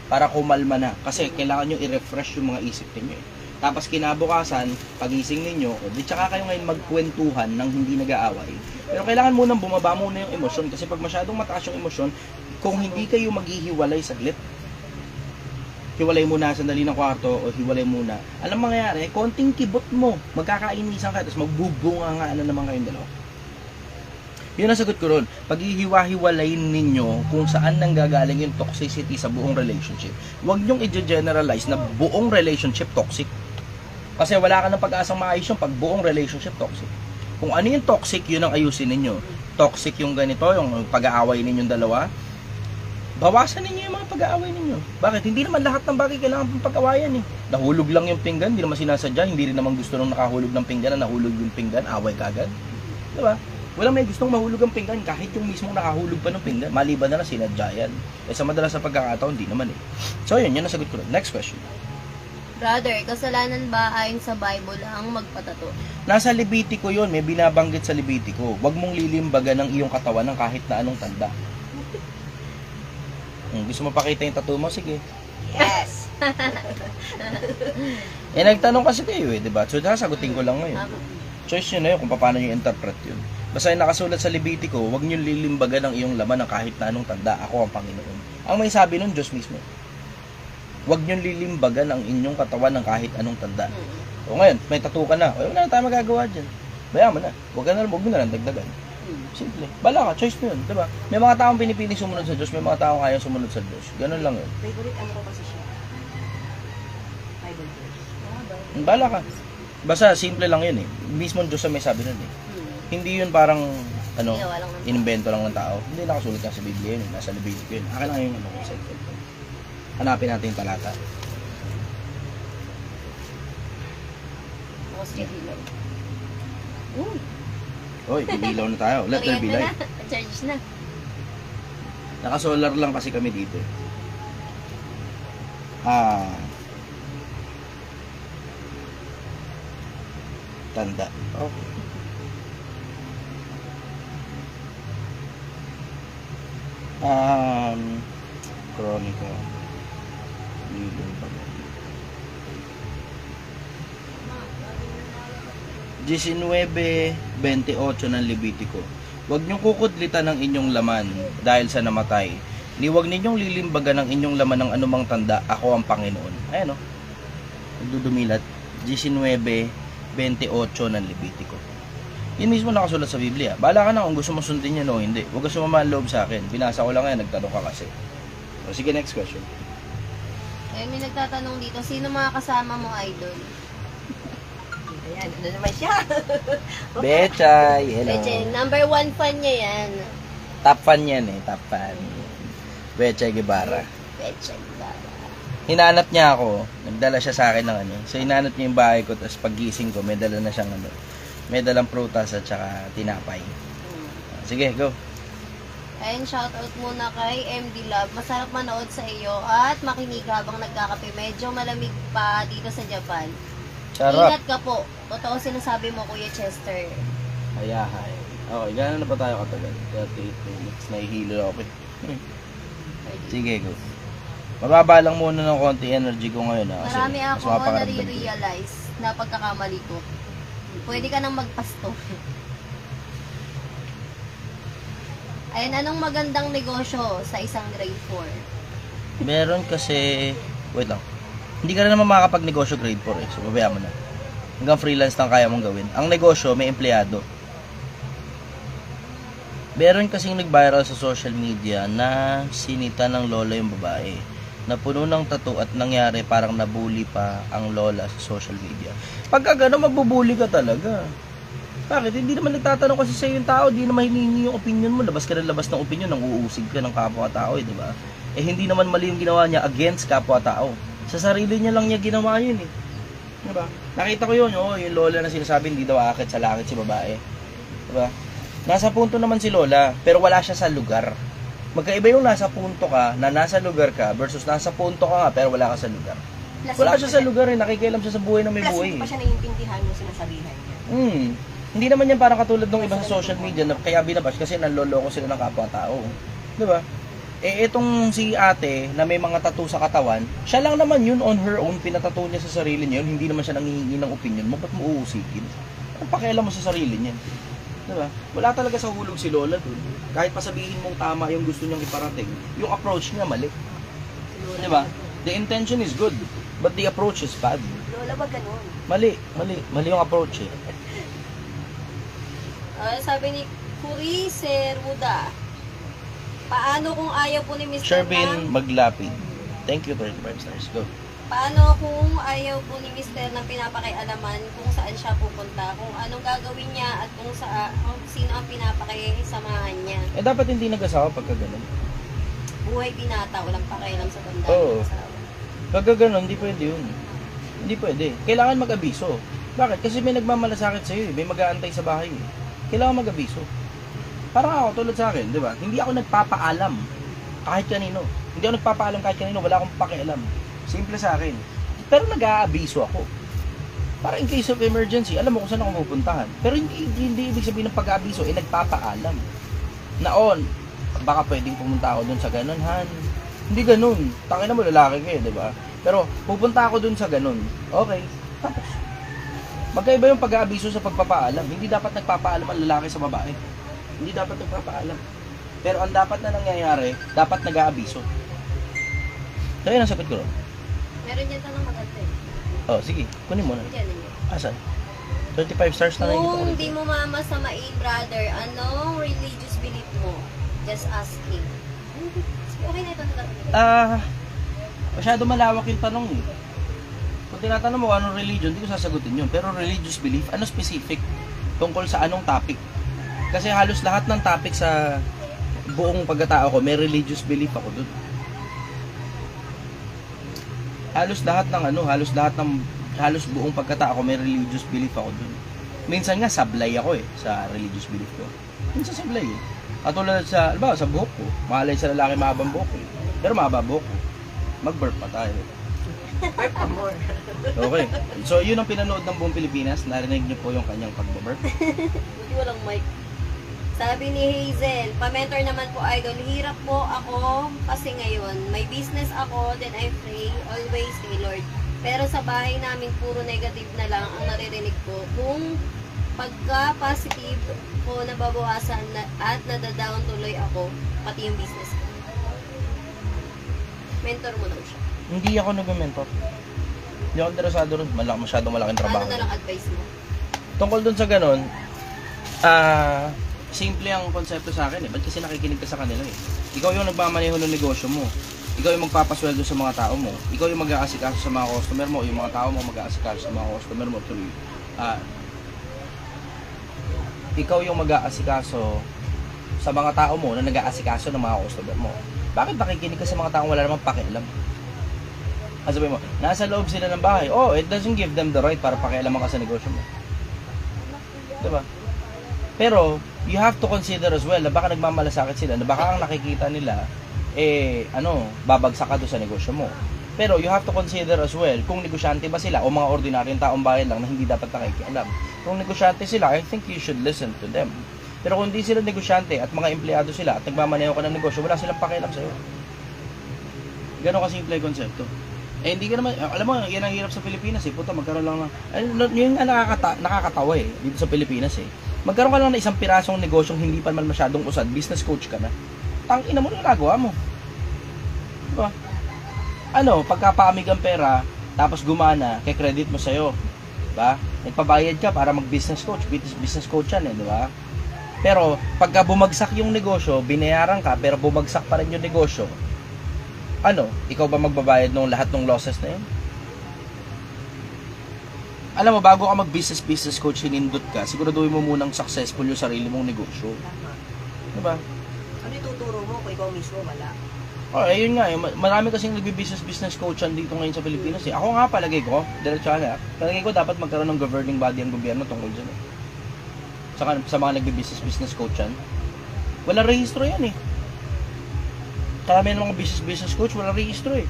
Para kumalma na. Kasi kailangan nyo i-refresh yung mga isip ninyo eh. Tapos kinabukasan, pagising ninyo, di tsaka kayo ngayon magkwentuhan ng hindi nag-aaway. Pero kailangan munang bumaba muna yung emosyon kasi pag masyadong mataas yung emosyon, kung hindi kayo maghihiwalay saglit, hiwalay muna sandali ng kwarto o hiwalay muna, alam mangyayari, konting kibot mo, magkakainisan ka, tapos magbubunga nga naman kayong dalawa. Yun ang sagot ko ron. Paghihiwa-hiwalayin ninyo kung saan nanggagaling yung toxicity sa buong relationship. Huwag nyong i-generalize na buong relationship toxic. Kasi wala ka ng pag-asang maayos yung pag buong relationship toxic. Kung ano yung toxic, yun ang ayusin ninyo. Toxic yung ganito, yung pag-aaway ninyong dalawa, bawasan ninyo yung mga pag-aaway ninyo. Bakit? Hindi naman lahat ng bagay kailangan pang pag-awayan eh. Nahulog lang yung pinggan, hindi naman sinasadya, hindi rin naman gusto nung nakahulog ng pinggan na nahulog yung pinggan, away kagad. Diba? Walang may gustong mahulog ang pinggan kahit yung mismong nakahulog pa ng pinggan. Maliban na sinadya yan. Eh sa madalas sa pagkakataon, hindi naman eh. So yun ang sagot ko rin. Next question. Brother, kasalanan ba ayon sa Bible ang magpatato? Nasa Levitico yun, may binabanggit sa Levitico. Huwag mong lilimbagan ng iyong katawan ng kahit na anong tanda. Gusto mo pakita yung tattoo mo? Sige. Yes! Nagtanong kasi kayo diba? So sasagutin ko lang ngayon. Choice nyo na yun kung paano nyo interpret yun. Basta yung nakasulat sa Levitico, huwag nyo lilimbagan ng iyong laman ng kahit na anong tanda. Ako ang Panginoon. Ang may sabi nun, Diyos mismo. Huwag nyo lilimbagan ang inyong katawan ng kahit anong tanda. O ngayon, may tattoo ka na. Wala na tayo magagawa dyan. Bayaan mo na. Huwag mo na lang dagdagan. Simple. Bala ka, choice mo yun. Diba? May mga taong pinipiling sumunod sa Diyos, may mga taong kaya sumunod sa Diyos. Ganun lang yun. Favorite ano ko kasi siya? Bible verse. Bala ka. Basta simple lang yun eh. Mismo Diyos ang may sabi nun eh. Hindi yun parang Ginawa lang ng tao. inimbento lang ng tao. Hindi nakasulat nga sa Biblia yun. Nasa Levitico yun. Akin lang yung cellphone ko. Hanapin natin yung talata. Ako straight ilaw. Hoy, bibilaw na tayo. Let there be light. Charge na. Naka-solar lang kasi kami dito. Tanda. Okay. Kronika. Libong Bagay. 19:28 ng Levitico. Huwag niyong kukudlitan ng inyong laman dahil sa namatay. Ni huwag ninyong lilimbagan ng inyong laman ng anumang tanda. Ako ang Panginoon. Ayan o. Nagdudumilat. 19:28 ng Levitico. Yun mismo nakasulat sa Biblia. Bahala ka na kung gusto mo sundin yan o hindi. Huwag ka sumama ang loob sa akin. Binasa ko lang yan, nagtanong ka kasi. O, sige, next question. May nagtatanong dito, sino mga kasama mo, idol? Ayan, ano naman siya? Bechay, hello. Leche, number 1 fan niya yan. Top fan yan eh, top fan. Bechay Guevara. Leche, diba? Hinanap niya ako, nagdala siya sa akin ng ano. So, hinanap niya yung bahay ko, tapos paggising ko, may dala na siyang ano. May dalang prutas at saka tinapay. Sige, go. Ayun, shoutout muna kay MD Love. Masarap manood sa iyo at makinig habang nagkakape. Medyo malamig pa dito sa Japan. Sarap. Ingat ka po. Totoo sinasabi mo, Kuya Chester. Ayahay. Okay, gano'n na pa tayo katagal? 38 minutes. Nahihilo ako eh. Sige, go. Mababa lang muna ng konti energy ko ngayon. Kasi Marami mas ako mapakaramdam ko. nare-realize na pagkakamali ko. Pwede ka nang magpasto. Ayun, anong magandang negosyo sa isang grade 4? Meron kasi... Wait lang. Hindi ka na naman makakapag-negosyo grade 4 eh. So, babayaan mo na. Hanggang freelance lang kaya mong gawin. Ang negosyo, may empleyado. Meron kasing nag-viral sa social media na sinita ng lola yung babae. Na puno ng tattoo at nangyari parang nabully pa ang lola sa social media. Pagka gano'n, mabubuli ka talaga. Bakit? Hindi naman nagtatanong kasi sa yung tao, hindi naman hinihingi yung opinion mo. Labas ka na labas ng opinion, nang uusig ka ng kapwa-tao di ba? Eh hindi naman mali yung ginawa niya against kapwa-tao. Sa sarili niya lang niya ginawa yun eh. Di ba? Nakita ko yun, yung lola na sinasabi hindi daw akit sa langit si babae. Di ba? Nasa punto naman si lola, pero wala siya sa lugar. Magkaiba yung nasa punto ka, na nasa lugar ka, versus nasa punto ka nga, pero wala ka sa lugar. Wala siya sa lugar eh, nakikialam siya sa buhay na may Plus, buhay hindi eh. pa siya naiintindihan yung sinasabihan niya. Hindi naman yan parang katulad ng iba sa social media na kaya binabash kasi nanloloko sila ng kapwa-tao. Di ba? Eh, itong si ate na may mga tattoo sa katawan, siya lang naman yun on her own, pinatattoo niya sa sarili niya yun, hindi naman siya nangihingi ng opinion mo, ba't mo uusigin? Anong pakialam mo sa sarili niya? Di Diba? Wala talaga sa hulog si Lola dun. Kahit pasabihin mong tama yung gusto niyang iparating, yung approach niya mali. Diba? The intention is good, but the approach is bad. Lola ba ganun? Mali yung approach eh. Sabi ni Kuri Seruda, paano kung ayaw po ni Mr. Shervin Maglapid. Thank you, 35 stars. Go. Paano kung ayaw po ni Mr. ng pinapakialaman kung saan siya pupunta, kung anong gagawin niya at kung sino ang pinapakisamahan niya? Eh, dapat hindi nag-asawa pagka ganun. Buhay binata, walang pakialam sa tanda Oo. ng asawa. Pagka ganun, hindi pwede yun. Hindi pwede. Kailangan mag-abiso. Bakit? Kasi may nagmamalasakit sa'yo eh. May mag-aantay sa bahay eh. Kailangan mag-abiso. Parang ako, tulad sa akin, di ba? Hindi ako nagpapaalam kahit kanino. Hindi ako nagpapaalam kahit kanino. Wala akong pakialam. Simple sa akin. Pero nag-aabiso ako. Para in case of emergency, alam mo kung saan ako pupuntahan. Pero hindi ibig sabihin ng pag-aabiso, eh nagpapaalam. Naon, baka pwedeng pumunta ako dun sa ganun, Han. Hindi ganun. Tangina mo, lalaki kayo, di ba? Pero pupunta ako dun sa ganun. Okay. Tapos, magkaiba yung pag-aabiso sa pagpapaalam. Hindi dapat nagpapaalam ang lalaki sa babae. Hindi dapat nagpapaalam. Pero ang dapat na nangyayari, dapat nag-aabiso. So, yun ang sagot ko. Meron yan tanong maganda eh. Oh, sige. Kunin mo na. Diyan ninyo. Asan? 35 stars na lang Kung yung di mo mamasamain, brother, anong religious belief mo? Just asking. Okay na ito. Masyado malawak yung tanong eh. Kung tinatanong mo anong religion, hindi ko sasagutin yun. Pero religious belief, ano specific? Tungkol sa anong topic? Kasi halos lahat ng topic sa buong pagkatao ko, may religious belief ako dun. Halos buong pagkatao ko, may religious belief ako dun. Minsan nga, sablay ako eh, sa religious belief ko. Minsan sablay eh. At tulad sa, alba, sa buhok ko, mahalay sa lalaki mahabang buhok eh. Pero mahaba buhok ko. Mag-burp pa tayo. Okay. So, yun ang pinanood ng buong Pilipinas. Narinig niyo po yung kanyang pag-burp. Buti walang mic. Sabi ni Hazel, pa-mentor naman po idol, hirap po ako kasi ngayon, may business ako, then I pray always kay Lord. Pero sa bahay namin, puro negative na lang ang naririnig ko. Kung pagka-positive ko, nababawasan at nadadown tuloy ako, pati yung business ko. Mentor mo daw siya. Hindi ako nag-mentor. Hindi ako interesado ron. Masyadong malaking trabaho. Ano na lang advice mo? Tungkol dun sa ganun, simple ang konsepto sa akin eh. Ba't kasi nakikinig ka sa kanila eh? Ikaw yung nagmamaneho ng negosyo mo. Ikaw yung magpapasweldo sa mga tao mo. Ikaw yung mag-aasikaso sa mga customer mo. Yung mga tao mo mag-aasikaso sa mga customer mo. Tuloy. Ikaw yung mag-aasikaso sa mga tao mo na nag-aasikaso ng mga customer mo. Bakit nakikinig ka sa mga taong wala namang pakialam? Sabi mo, nasa loob sila ng bahay. Oh, it doesn't give them the right para pakialaman ka sa negosyo mo. Diba? Pero, you have to consider as well na baka nagmamalasakit sila, na baka ang nakikita nila, babagsak ka doon sa negosyo mo. Pero, you have to consider as well, kung negosyante ba sila o mga ordinaryong taong bayan lang na hindi dapat nakikialam. Kung negosyante sila, I think you should listen to them. Pero kung hindi sila negosyante at mga empleyado sila at nagmamaneho ka ng negosyo, wala silang pakialam sa'yo. Ganon kasimple yung konsepto. Eh, hindi ka naman, alam mo, yan ang hirap sa Pilipinas eh. Puta, magkaroon lang yun nga nakakatawa eh, dito sa Pilipinas eh. Magkaroon ka lang ng isang pirasong negosyong hindi pa man masyadong usad, business coach ka na. Tangina mo na nagawa mo. Diba? Pagkapaamig ang pera, tapos gumana, kay credit mo sa'yo. Diba? Nagpabayad ka para mag-business coach. Business coach yan eh, diba? Pero, pagka bumagsak yung negosyo, binayaran ka, pero bumagsak pa rin yung negosyo, ikaw ba magbabayad ng lahat ng losses na yun? Alam mo, bago ka mag-business coach, hinindot ka, siguraduhin mo munang successful yung sarili mong negosyo. Diba? Ano ituturo mo kung ikaw mismo wala? Ayun nga, marami kasing nagbi-business coachan dito ngayon sa Pilipinas eh. Ako nga palagay ko, palagay ko dapat magkaroon ng governing body ang gobyerno tungkol dyan eh. Sa mga nagbi-business coachan, walang rehistro yan eh. Karami ng mga business coach, walang rehistro eh.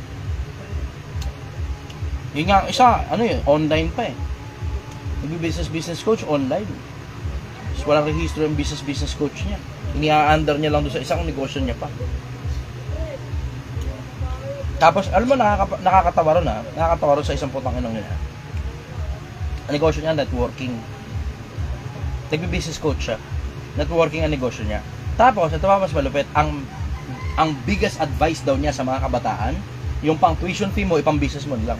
Yun nga, isa, online pa eh. Nagbi-business coach online. So, walang rehistro yung business coach niya. Inia-under niya lang doon sa isang negosyo niya pa. Tapos, alam mo, nakakatawa ron ha. Nakakatawa ron sa isang putang inong nila. Ang negosyo niya, networking. Nagbi-business coach siya. networking ang negosyo niya. Tapos, ito pa mas malupit, ang biggest advice daw niya sa mga kabataan, yung pang tuition fee mo, ipang business mo lang.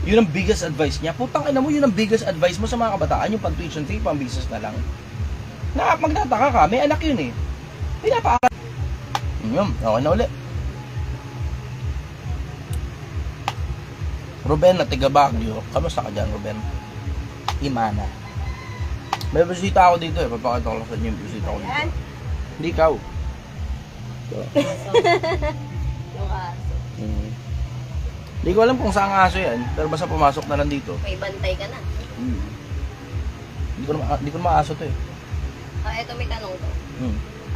Yun ang biggest advice niya. Putang ina mo, yun ang biggest advice mo sa mga kabataan, yung pang tuition fee, pang business na lang. Na magtataka ka, may anak yun eh. Pinapaaral. Yun, okay na ulit. Ruben na tiga Baguio. Kamusta ka dyan, Ruben? Imana. May bisita ako dito eh. Papakita ko lang sa inyo yung bisita ko dito. Yan. Hindi ikaw. Yung aso. Hindi ko alam kung saan ang aso yan. Pero basta pumasok na lang dito. May bantay ka na. Hindi ko naman aso to eh. Eto may tanong to.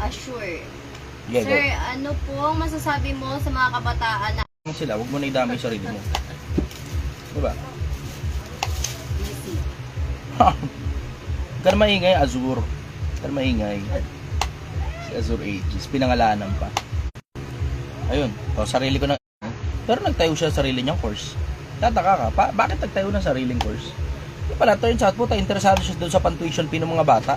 Assure. Yeah, go. Sir, ano po ang masasabi mo sa mga kabataan na Sila, huwag mo na idamay yung sarili mo. Diba? busy? Huwag ka na maingay, Azur. Huwag ka na maingay. Si Azur Aegis, pinangalanan pa. Ayun, sarili ko na. Pero nagtayo siya sa sarili niyang course. Tataka ka, bakit nagtayo ng sariling course? Yung pala, turns out po, interesado siya doon sa pan-tuition fee ng mga bata.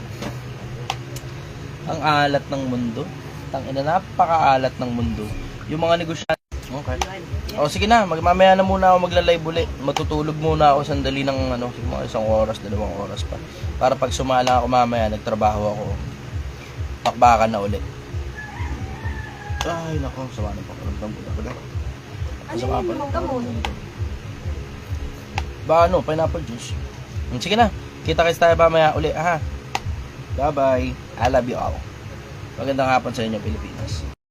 Ang alat ng mundo. Tangina, napakaalat ng mundo. Yung mga negosyante. Okay. O sige na, mamaya na muna ako magla-live uli. Matutulog muna ako sandali ng mga 1 oras, 2 oras pa. Para pag sumala ako mamaya, nagtrabaho ako. Pakbakan na uli. Ay, nako, sama na pakiramdam ko na pala. Ano yun, yung gamot? Ba pineapple juice. Sige na, kita-kits tayo mamaya uli, ha? Bye-bye. I love you all. Magandang hapon sa inyo, Pilipinas.